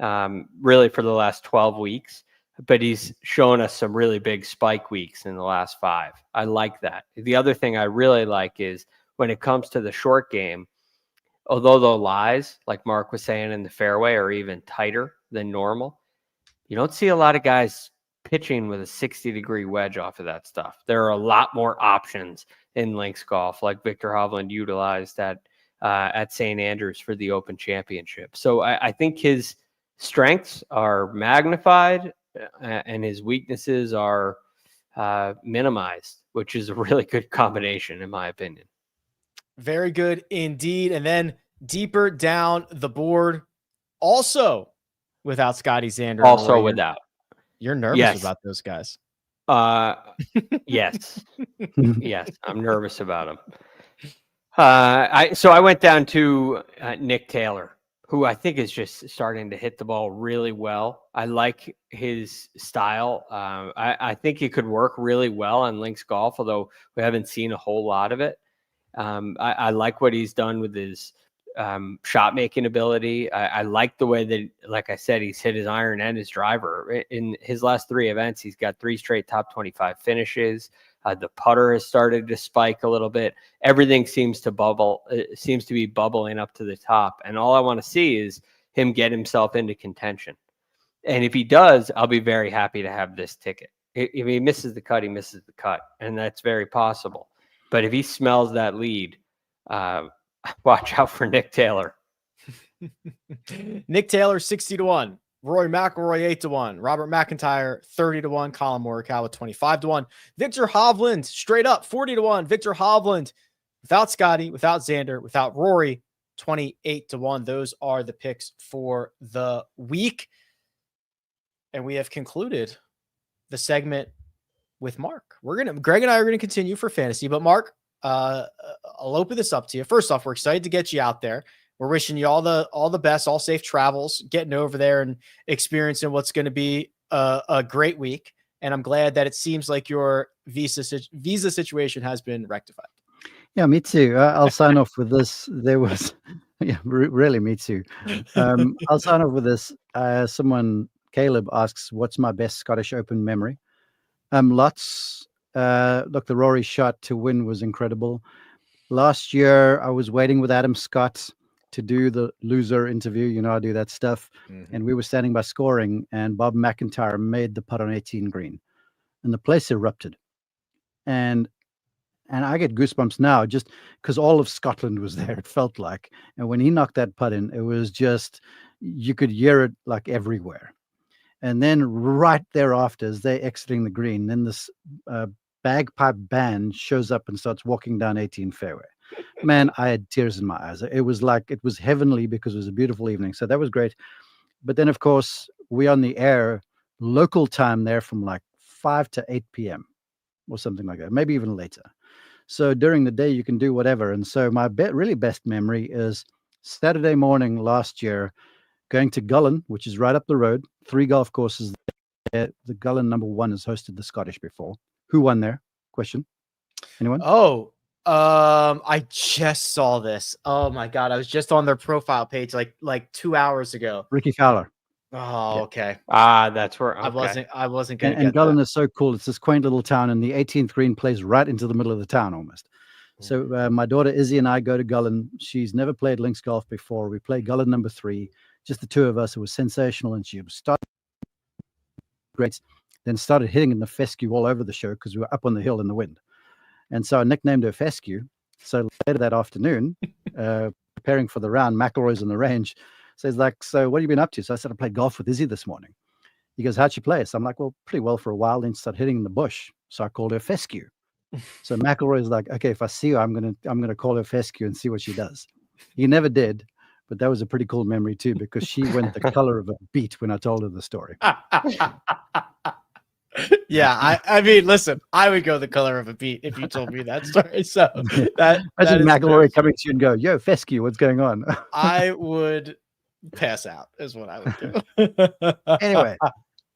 really for the last 12 weeks. But he's shown us some really big spike weeks in the last 5. I like that. The other thing I really like is when it comes to the short game, although the lies, like Mark was saying, in the fairway are even tighter than normal, you don't see a lot of guys pitching with a 60-degree wedge off of that stuff. There are a lot more options in Lynx golf, like Viktor Hovland utilized at St. Andrews for the Open Championship. So I think his strengths are magnified and his weaknesses are minimized, which is a really good combination, in my opinion. Very good indeed. And then deeper down the board, also without Scottie, Xander. Also Rory, without. You're nervous about those guys. Yes. Yes, I'm nervous about them. So I went down to Nick Taylor, who I think is just starting to hit the ball really well. I like his style. I think he could work really well on Lynx golf, although we haven't seen a whole lot of it. I like what he's done with his shot making ability. I like the way that, like I said, he's hit his iron and his driver. In his last 3 events, he's got 3 straight top 25 finishes. The putter has started to spike a little bit. Everything seems to bubble. It seems to be bubbling up to the top. And all I want to see is him get himself into contention. And if he does, I'll be very happy to have this ticket. If he misses the cut, he misses the cut. And that's very possible. But if he smells that lead, watch out for Nick Taylor. Nick Taylor, 60-1. Rory McIlroy, 8-1. Robert MacIntyre, 30-1. Collin Morikawa, 25-1. Viktor Hovland, straight up, 40-1. Viktor Hovland, without Scottie, without Xander, without Rory, 28-1. Those are the picks for the week. And we have concluded the segment with Mark. Greg and I are going to continue for fantasy, but Mark, I'll open this up to you. First off, we're excited to get you out there. we're wishing you all the best, all safe travels, getting over there and experiencing what's going to be a great week. And I'm glad that it seems like your visa situation has been rectified. Yeah, me too. I'll sign off with this. There was, yeah, really, me too. I'll sign off with this. Caleb asks, what's my best Scottish Open memory? Lots. Look, the Rory shot to win was incredible. Last year, I was waiting with Adam Scott to do the loser interview. You know, I do that stuff. Mm-hmm. And we were standing by scoring, and Bob MacIntyre made the putt on 18 green, and the place erupted. And I get goosebumps now just because all of Scotland was there, it felt like. And when he knocked that putt in, it was just, you could hear it like everywhere. And then right thereafter, as they're exiting the green, then this bagpipe band shows up and starts walking down 18 fairway. Man, I had tears in my eyes. It was like, it was heavenly because it was a beautiful evening. So that was great. But then, of course, we're on the air, local time there from like 5 to 8 p.m. or something like that, maybe even later. So during the day, you can do whatever. And so my really best memory is Saturday morning last year, going to Gullin, which is right up the road, 3 golf courses there. The Gullin #1 has hosted the Scottish before. Who won there? Question. Anyone? Oh, I just saw this. Oh my God. I was just on their profile page like 2 hours ago. Ricky Fowler. Oh, Yeah. Okay. That's where I wasn't going to get And Gullin that. is so cool. It's this quaint little town, and the 18th green plays right into the middle of the town almost. So my daughter Izzy and I go to Gullin. She's never played links golf before. We play Gullin #3, just the two of us. It was sensational, and she started great, then started hitting in the fescue all over the show because we were up on the hill in the wind. And so I nicknamed her Fescue. So later that afternoon, preparing for the round, McIlroy's on the range, says like, so what have you been up to? So I said, I played golf with Izzy this morning. He goes, how'd she play? So I'm like, well, pretty well for a while. Then started hitting in the bush. So I called her Fescue. So McIlroy's like, okay, if I see her, I'm gonna call her Fescue and see what she does. He never did, but that was a pretty cool memory too, because she went the color of a beet when I told her the story. Yeah, I mean, listen, I would go the color of a beet if you told me that story. So that Imagine is McIlroy coming to you and go, yo, Fescue, what's going on? I would pass out is what I would do. Anyway,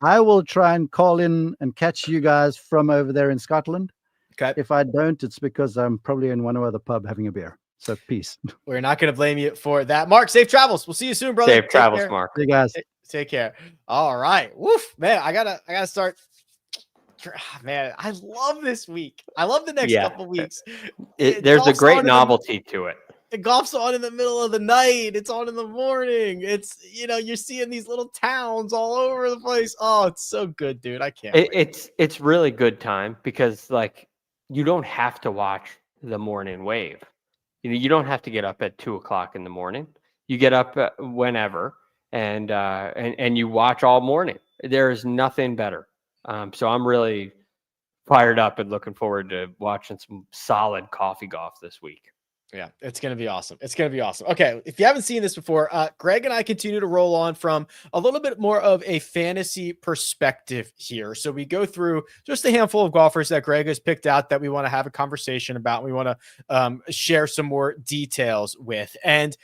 I will try and call in and catch you guys from over there in Scotland. Okay. If I don't, it's because I'm probably in one or other pub having a beer. So peace. We're not going to blame you for that. Mark, safe travels. We'll see you soon, brother. Safe travels, Mark. See you guys. Take care. All right. Woof, man. I gotta start. Man, I love this week. I love the next couple weeks. There's a great novelty to it. The golf's on in the middle of the night. It's on in the morning. It's, you're seeing these little towns all over the place. Oh, it's so good, dude. I can't wait. It's really good time because like you don't have to watch the morning wave. You don't have to get up at 2:00 in the morning. You get up whenever and you watch all morning. There is nothing better. So I'm really fired up and looking forward to watching some solid coffee golf this week. Yeah, it's going to be awesome. It's going to be awesome. Okay, if you haven't seen this before, Greg and I continue to roll on from a little bit more of a fantasy perspective here. So we go through just a handful of golfers that Greg has picked out that we want to have a conversation about. We want to share some more details with. And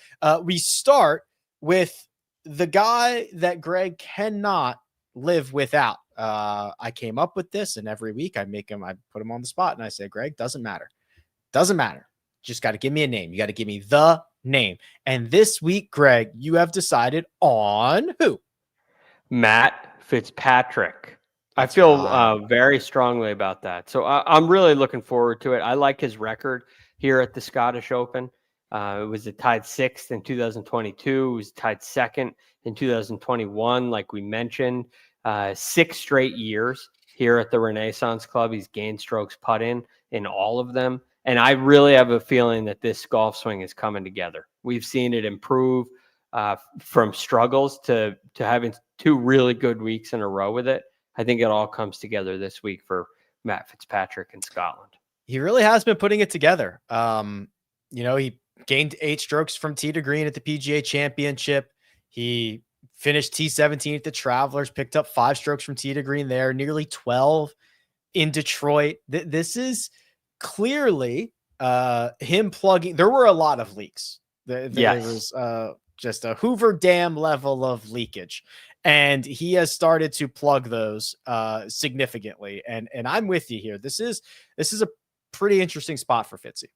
we start with the guy that Greg cannot live without. I came up with this, and every week I put him on the spot, and I say, Greg, doesn't matter. Just got to give me a name. You got to give me the name. And this week, Greg, you have decided on who? Matt Fitzpatrick. I feel very strongly about that. So I'm really looking forward to it. I like his record here at the Scottish Open. It was tied 6th in 2022. It was tied 2nd in 2021, like we mentioned. 6 straight years here at the Renaissance Club. He's gained strokes put in all of them. And I really have a feeling that this golf swing is coming together. We've seen it improve from struggles to having 2 really good weeks in a row with it. I think it all comes together this week for Matt Fitzpatrick in Scotland. He really has been putting it together. He gained 8 strokes from tee to green at the PGA Championship. He finished T17 at the Travelers, picked up 5 strokes from tee to green there, nearly 12 in Detroit. This is clearly him plugging. There were a lot of leaks There Yes. was just a Hoover Dam level of leakage, and he has started to plug those significantly. And I'm with you here. This is a pretty interesting spot for Fitzy.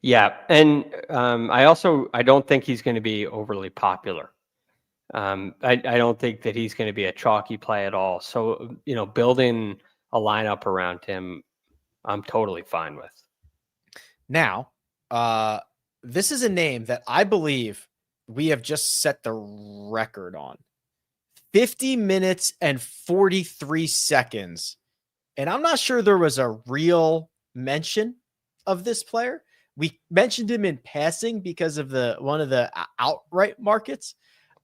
Yeah, and I don't think he's going to be overly popular. I don't think that he's going to be a chalky play at all. So, building a lineup around him, I'm totally fine with. Now, this is a name that I believe we have just set the record on. 50 minutes and 43 seconds. And I'm not sure there was a real mention of this player. We mentioned him in passing because of one of the outright markets,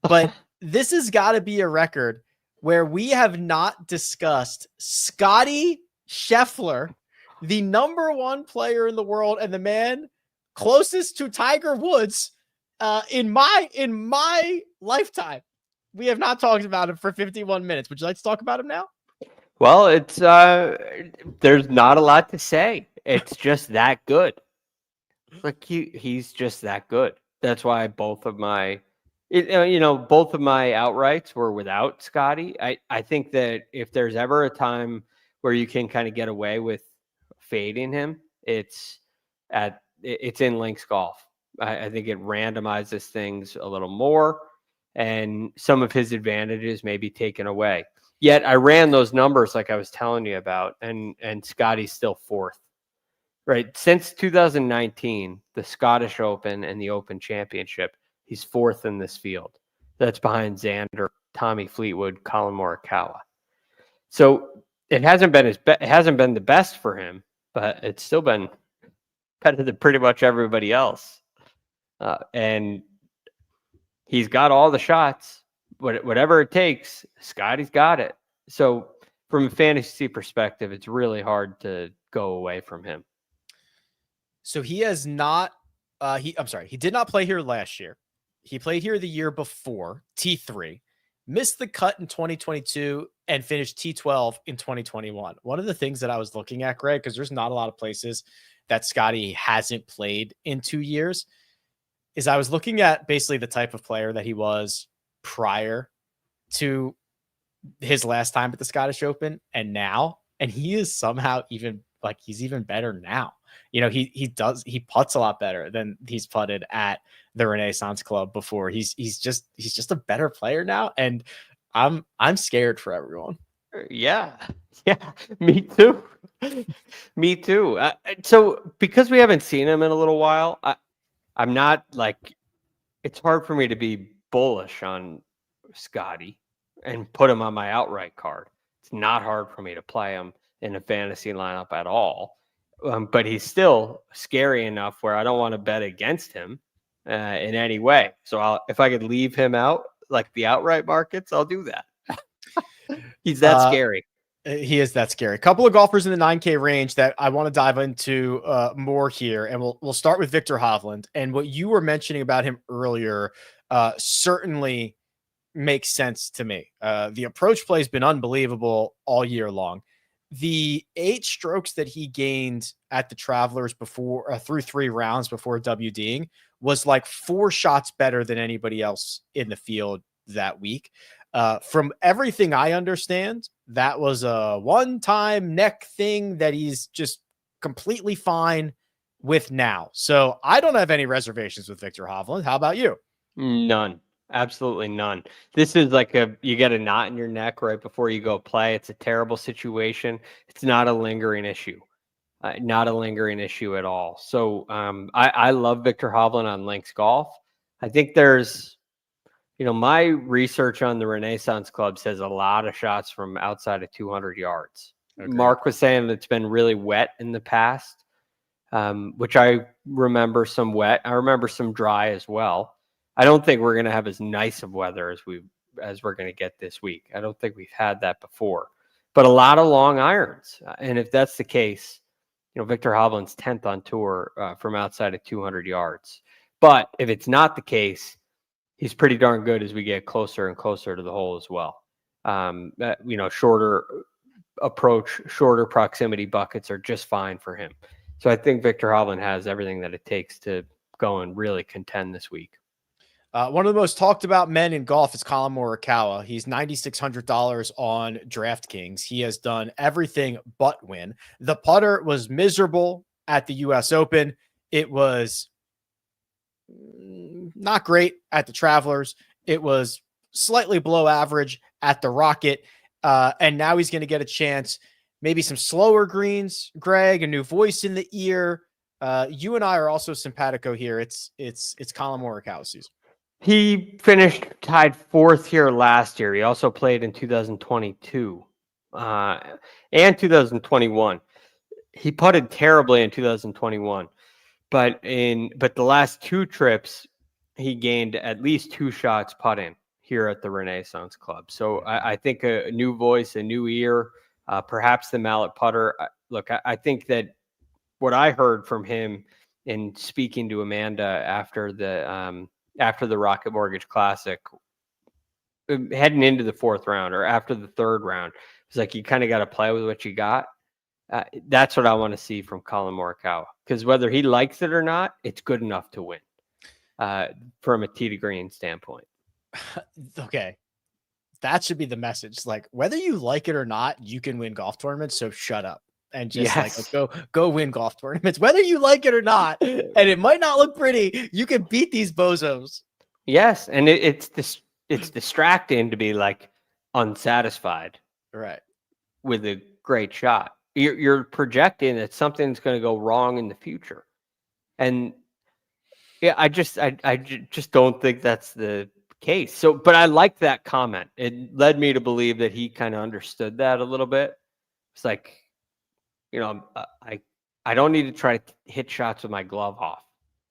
but this has got to be a record where we have not discussed Scottie Scheffler, the number one player in the world and the man closest to Tiger Woods in my lifetime. We have not talked about him for 51 minutes. Would you like to talk about him now? Well, it's there's not a lot to say. It's just that good. Like he's just that good. That's why both of my outrights were without Scottie. I think that if there's ever a time where you can kind of get away with fading him, it's in Lynx golf. I think it randomizes things a little more, and some of his advantages may be taken away. Yet I ran those numbers like I was telling you about, and Scottie's still fourth. Right. Since 2019, the Scottish Open and the Open Championship, he's fourth in this field. That's behind Xander, Tommy Fleetwood, Collin Morikawa. So it hasn't been the best for him, but it's still been better than pretty much everybody else. And he's got all the shots. Whatever it takes, Scottie's got it. So from a fantasy perspective, it's really hard to go away from him. So he has not, he did not play here last year. He played here the year before, T3, missed the cut in 2022 and finished T12 in 2021. One of the things that I was looking at, Greg, because there's not a lot of places that Scottie hasn't played in 2 years, is I was looking at basically the type of player that he was prior to his last time at the Scottish Open and now, and he is somehow he's even better now. He putts a lot better than he's putted at the Renaissance Club before. He's just a better player now, and I'm scared for everyone. Yeah, me too. Me too. So because we haven't seen him in a little while, I'm not like, it's hard for me to be bullish on Scottie and put him on my outright card. It's not hard for me to play him in a fantasy lineup at all. But he's still scary enough where I don't want to bet against him in any way. So if I could leave him out, like the outright markets, I'll do that. He's that scary. He is that scary. A couple of golfers in the 9K range that I want to dive into more here, and we'll start with Viktor Hovland. And what you were mentioning about him earlier certainly makes sense to me. The approach play has been unbelievable all year long. The 8 strokes that he gained at the Travelers before through 3 rounds before WDing was like 4 shots better than anybody else in the field that week. From everything I understand, that was a one-time neck thing that he's just completely fine with now. So I don't have any reservations with Viktor Hovland. How about you? None. Absolutely none. This is like you get a knot in your neck right before you go play. It's a terrible situation. It's not a lingering issue. Not a lingering issue at all. So I love Viktor Hovland on Lynx Golf. I think there's, my research on the Renaissance Club says a lot of shots from outside of 200 yards. Okay. Mark was saying it's been really wet in the past, which I remember some wet. I remember some dry as well. I don't think we're going to have as nice of weather as we're going to get this week. I don't think we've had that before, but a lot of long irons. And if that's the case, Viktor Hovland's 10th on tour from outside of 200 yards. But if it's not the case, he's pretty darn good as we get closer and closer to the hole as well. Shorter approach, shorter proximity buckets are just fine for him. So I think Viktor Hovland has everything that it takes to go and really contend this week. One of the most talked about men in golf is Collin Morikawa. He's $9,600 on DraftKings. He has done everything but win. The putter was miserable at the U.S. Open. It was not great at the Travelers. It was slightly below average at the Rocket. And now he's going to get a chance, maybe some slower greens, Greg, a new voice in the ear. You and I are also simpatico here. It's Collin Morikawa season. He finished tied 4th here last year. He also played in 2022 and 2021. He putted terribly in 2021, but the last 2 trips, he gained at least 2 shots putting here at the Renaissance Club. So I think a new voice, a new ear, perhaps the mallet putter. Look, I think that what I heard from him in speaking to Amanda after the Rocket Mortgage Classic, heading into the 4th round or after the 3rd round, it's like you kind of got to play with what you got. That's what I want to see from Collin Morikawa, because whether he likes it or not, it's good enough to win from a tee to green standpoint. Okay. That should be the message. Like, whether you like it or not, you can win golf tournaments. So shut up and just go win golf tournaments, whether you like it or not. And it might not look pretty. You can beat these bozos. Yes. And it's distracting to be like unsatisfied, right, with a great shot. You're projecting that something's going to go wrong in the future. And yeah, I just don't think that's the case. So, but I like that comment. It led me to believe that he kind of understood that a little bit. It's like, I don't need to try to hit shots with my glove off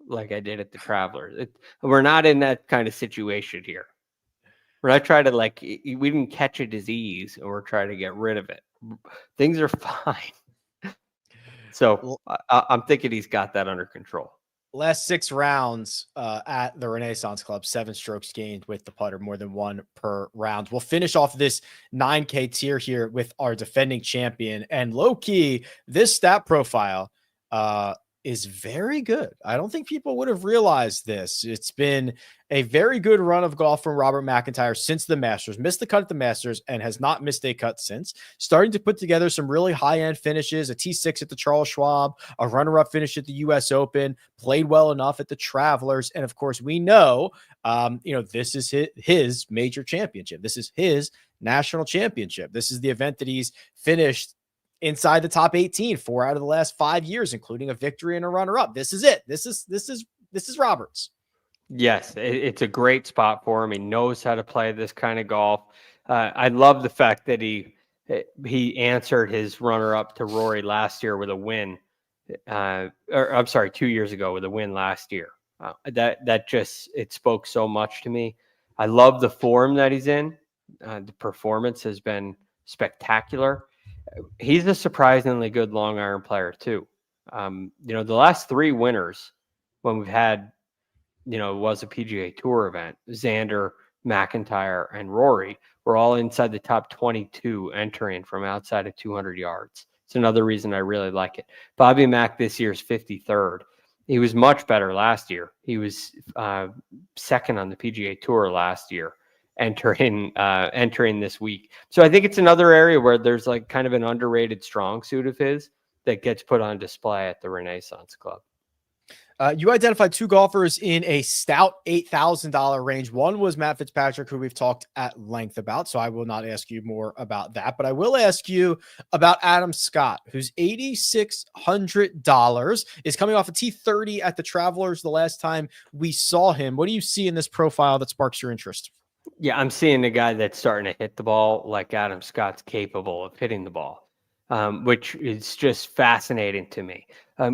like I did at the Travelers. We're not in that kind of situation here. We're not trying to we didn't catch a disease and we're trying to get rid of it. Things are fine. So I'm thinking he's got that under control. Last 6 rounds at the Renaissance Club, 7 strokes gained with the putter, more than 1 per round. We'll finish off this 9K tier here with our defending champion. And low key, this stat profile is very good. I don't think people would have realized this. It's been a very good run of golf from Robert MacIntyre since the Masters. Missed the cut at the Masters and has not missed a cut since. Starting to put together some really high-end finishes, a T6 at the Charles Schwab, a runner-up finish at the U.S. Open, played well enough at the Travelers. And, of course, we know, this is his major championship. This is his national championship. This is the event that he's finished inside the top 18, 4 out of the last 5 years, including a victory and a runner-up. This is it. This is Roberts. Yes, it's a great spot for him. He knows how to play this kind of golf. I love the fact that he answered his runner-up to Rory last year with a win. 2 years ago with a win last year. It spoke so much to me. I love the form that he's in. The performance has been spectacular. He's a surprisingly good long iron player too. The last 3 winners when we've had, it was a PGA Tour event, Xander, MacIntyre, and Rory were all inside the top 22 entering from outside of 200 yards. It's another reason I really like it. Bobby Mack this year's 53rd. He was much better last year. He was second on the PGA Tour last year, entering this week. So I think it's another area where there's kind of an underrated strong suit of his that gets put on display at the Renaissance Club. You identified 2 golfers in a stout $8,000 range. One was Matt Fitzpatrick, who we've talked at length about, so I will not ask you more about that. But I will ask you about Adam Scott, who's $8,600, is coming off a T30 at the Travelers the last time we saw him. What do you see in this profile that sparks your interest? Yeah, I'm seeing a guy that's starting to hit the ball like Adam Scott's capable of hitting the ball, which is just fascinating to me.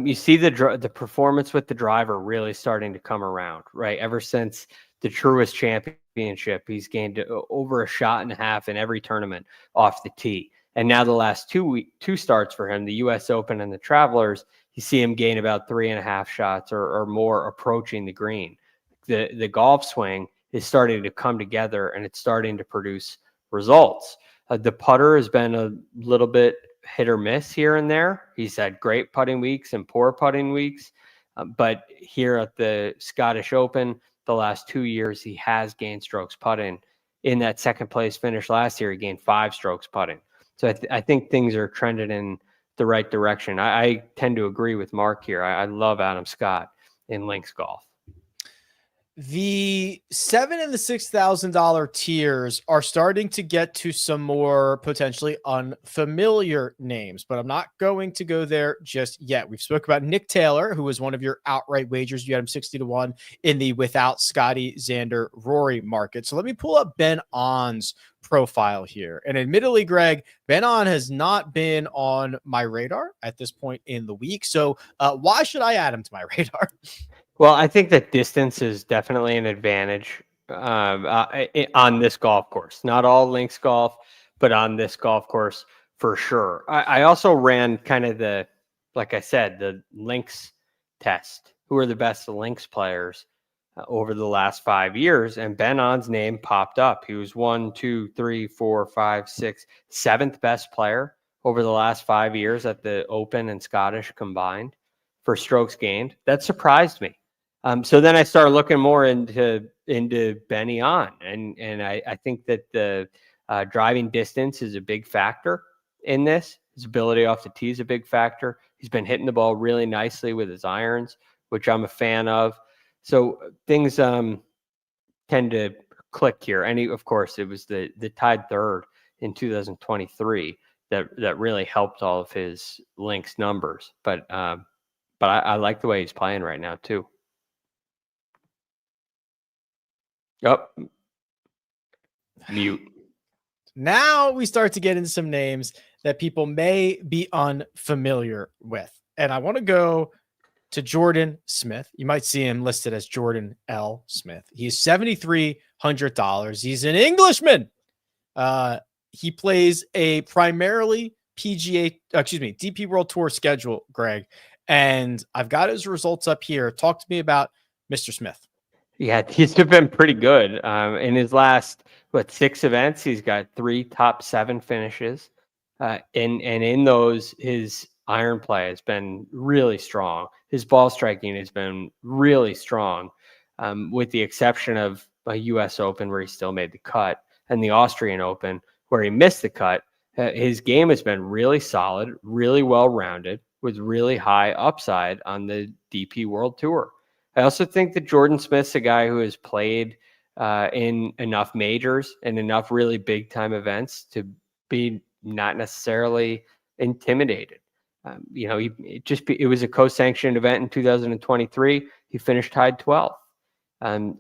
You see the performance with the driver really starting to come around, right? Ever since the Truist Championship, he's gained over a shot and a half in every tournament off the tee. And now the last 2 starts for him, the U.S. Open and the Travelers, you see him gain about 3.5 shots or more approaching the green. The golf swing is starting to come together and it's starting to produce results. The putter has been a little bit hit or miss here and there. He's had great putting weeks and poor putting weeks. But here at the Scottish Open, the last 2 years, he has gained strokes putting. In that second place finish last year, he gained 5 strokes putting. So I think things are trending in the right direction. I tend to agree with Mark here. I love Adam Scott in Lynx golf. The $7,000 and the $6,000 tiers are starting to get to some more potentially unfamiliar names, but I'm not going to go there just yet. We've spoke about Nick Taylor, who was one of your outright wagers. You had him 60-1 in the without Scottie, Xander, Rory market. So let me pull up Ben On's profile here. And admittedly, Greg, Ben On has not been on my radar at this point in the week. So why should I add him to my radar? Well, I think that distance is definitely an advantage on this golf course. Not all links golf, but on this golf course for sure. I also ran kind of like I said, the links test. Who are the best links players over the last 5 years? And Ben On's name popped up. He was 1, 2, 3, 4, 5, 6, 7th best player over the last 5 years at the Open and Scottish combined for strokes gained. That surprised me. So then I started looking more into Benny On, and I think that the driving distance is a big factor in this. His ability off the tee is a big factor. He's been hitting the ball really nicely with his irons, which I'm a fan of. So things tend to click here. And of course, it was the tied third in 2023 that really helped all of his links numbers. But I like the way he's playing right now too. Yep. Mute. Now we start to get into some names that people may be unfamiliar with. And I want to go to Jordan Smith. You might see him listed as Jordan L. Smith. He's $7,300. He's an Englishman. He plays a primarily DP World Tour schedule, Greg. And I've got his results up here. Talk to me about Mr. Smith. Yeah, he's been pretty good. In his last 6 events, he's got 3 top 7 finishes. And in those, his iron play has been really strong. His ball striking has been really strong, with the exception of a U.S. Open where he still made the cut and the Austrian Open where he missed the cut. His game has been really solid, really well-rounded, with really high upside on the DP World Tour. I also think that Jordan Smith's a guy who has played in enough majors and enough really big time events to be not necessarily intimidated. It was a co-sanctioned event in 2023. He finished tied 12th.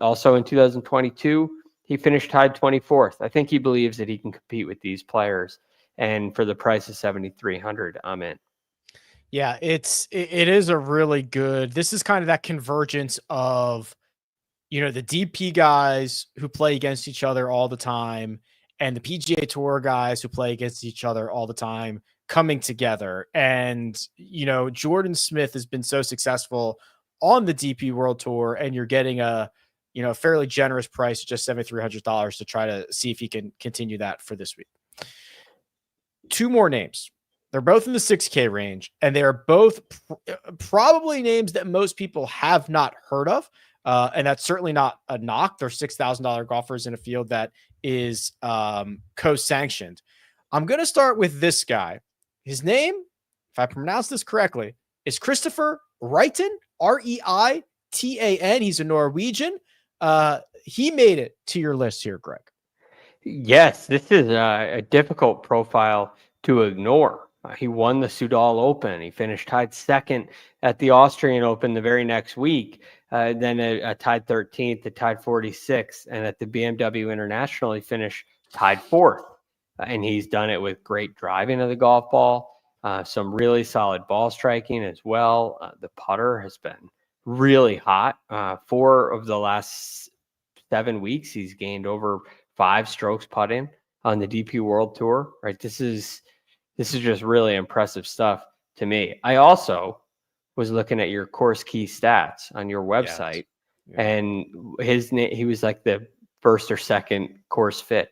Also in 2022, he finished tied 24th. I think he believes that he can compete with these players. And for the price of $7,300, I'm in. Yeah, it is a really good. This is kind of that convergence of, the DP guys who play against each other all the time and the PGA Tour guys who play against each other all the time coming together. And, Jordan Smith has been so successful on the DP World Tour, and you're getting a fairly generous price, just $7,300 to try to see if he can continue that for this week. 2 more names. They're both in the 6K range, and they are both probably names that most people have not heard of. And that's certainly not a knock. They're $6,000 golfers in a field that is co-sanctioned. I'm going to start with this guy. His name, if I pronounce this correctly, is Kristoffer Reitan, Reitan. He's a Norwegian. He made it to your list here, Greg. Yes, this is a difficult profile to ignore. He won the Sudal Open. He finished tied 2nd at the Austrian Open the very next week. Then a tied 13th, a tied 46th. And at the BMW International, he finished tied 4th. And he's done it with great driving of the golf ball, some really solid ball striking as well. The putter has been really hot. 4 of the last 7 weeks, he's gained over 5 strokes putting on the DP World Tour. Right, This is just really impressive stuff to me. I also was looking at your course key stats on your website, and his name, he was like the 1st or 2nd course fit.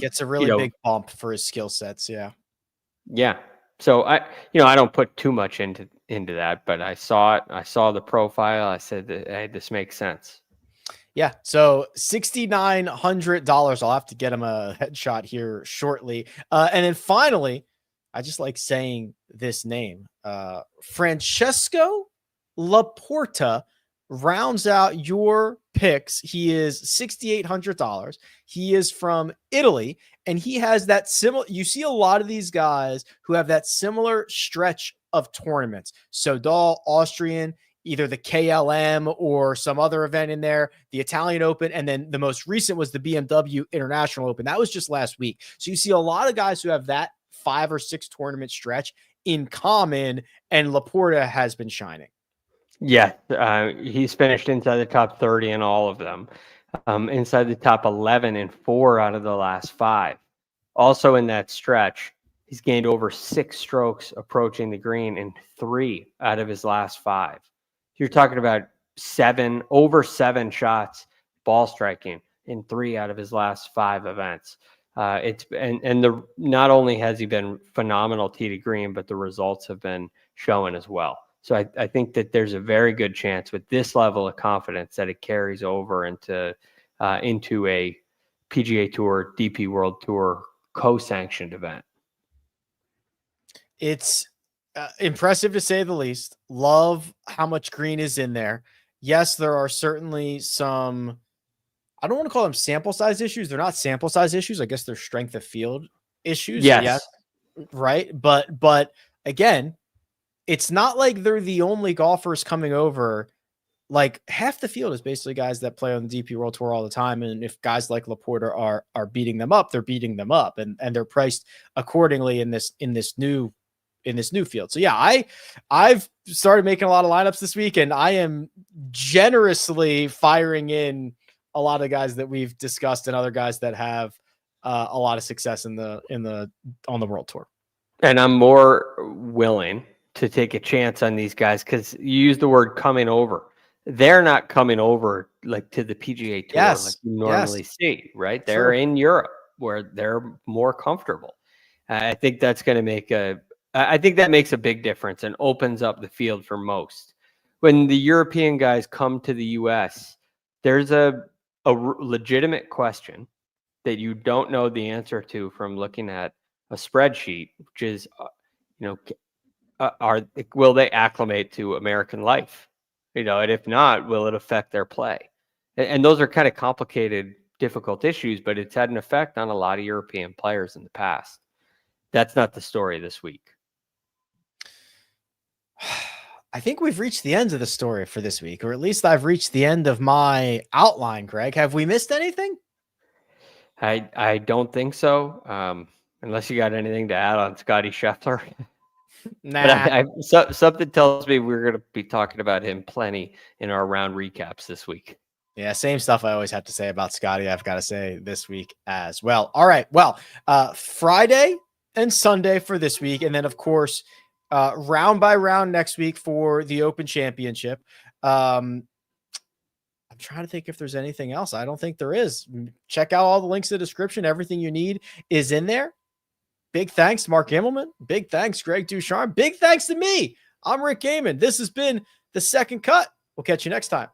Gets a really big bump for his skill sets. Yeah. Yeah. So I don't put too much into into that, but I saw it. I saw the profile. I said, hey, this makes sense. Yeah. So $6,900. I'll have to get him a headshot here shortly. And then finally, I just like saying this name. Francesco Laporta rounds out your picks. He is $6,800. He is from Italy, and he has that similar. You see a lot of these guys who have that similar stretch of tournaments. Sodal, Austrian, either the KLM or some other event in there, the Italian Open, and then the most recent was the BMW International Open. That was just last week. So you see a lot of guys who have that 5 or 6 tournament stretch in common, and Laporta has been shining. Yeah, he's finished inside the top 30 in all of them, inside the top 11 in 4 out of the last 5. Also in that stretch, he's gained over 6 strokes approaching the green in 3 out of his last 5. You're talking about over 7 shots ball striking in 3 out of his last 5 events. Not only has he been phenomenal tee to green, but the results have been showing as well. So I think that there's a very good chance with this level of confidence that it carries over into a PGA Tour, DP World Tour co-sanctioned event. It's impressive to say the least. Love how much green is in there. Yes, there are certainly some, I don't want to call them sample size issues. They're not sample size issues. I guess they're strength of field issues. Yes. Right. But again, it's not like they're the only golfers coming over. Like half the field is basically guys that play on the DP World Tour all the time. And if guys like Laporta are beating them up, they're beating them up, and they're priced accordingly in this new field. So yeah, I've started making a lot of lineups this week, and I am generously firing in a lot of guys that we've discussed and other guys that have a lot of success on the World Tour. And I'm more willing to take a chance on these guys because you use the word coming over. They're not coming over like to the PGA Tour like you normally see, right? They're in Europe where they're more comfortable. I think that's going to make I think that makes a big difference and opens up the field for most. When the European guys come to the US, there's a legitimate question that you don't know the answer to from looking at a spreadsheet, which is, will they acclimate to American life? And if not, will it affect their play? And those are kind of complicated, difficult issues, but it's had an effect on a lot of European players in the past. That's not the story this week. I think we've reached the end of the story for this week, or at least I've reached the end of my outline, Greg. Have we missed anything? I don't think so. Unless you got anything to add on Scottie Scheffler. Nah. But something tells me we're going to be talking about him plenty in our round recaps this week. Yeah, same stuff I always have to say about Scottie, I've got to say this week as well. All right. Well, Friday and Sunday for this week. And then, of course, round by round next week for the Open Championship. I'm trying to think if there's anything else. I don't think there is. Check out all the links in the description. Everything you need is in there. Big thanks to Mark Immelman. Big thanks, Greg Ducharme. Big thanks to me. I'm Rick Gaiman. This has been The Second Cut. We'll catch you next time.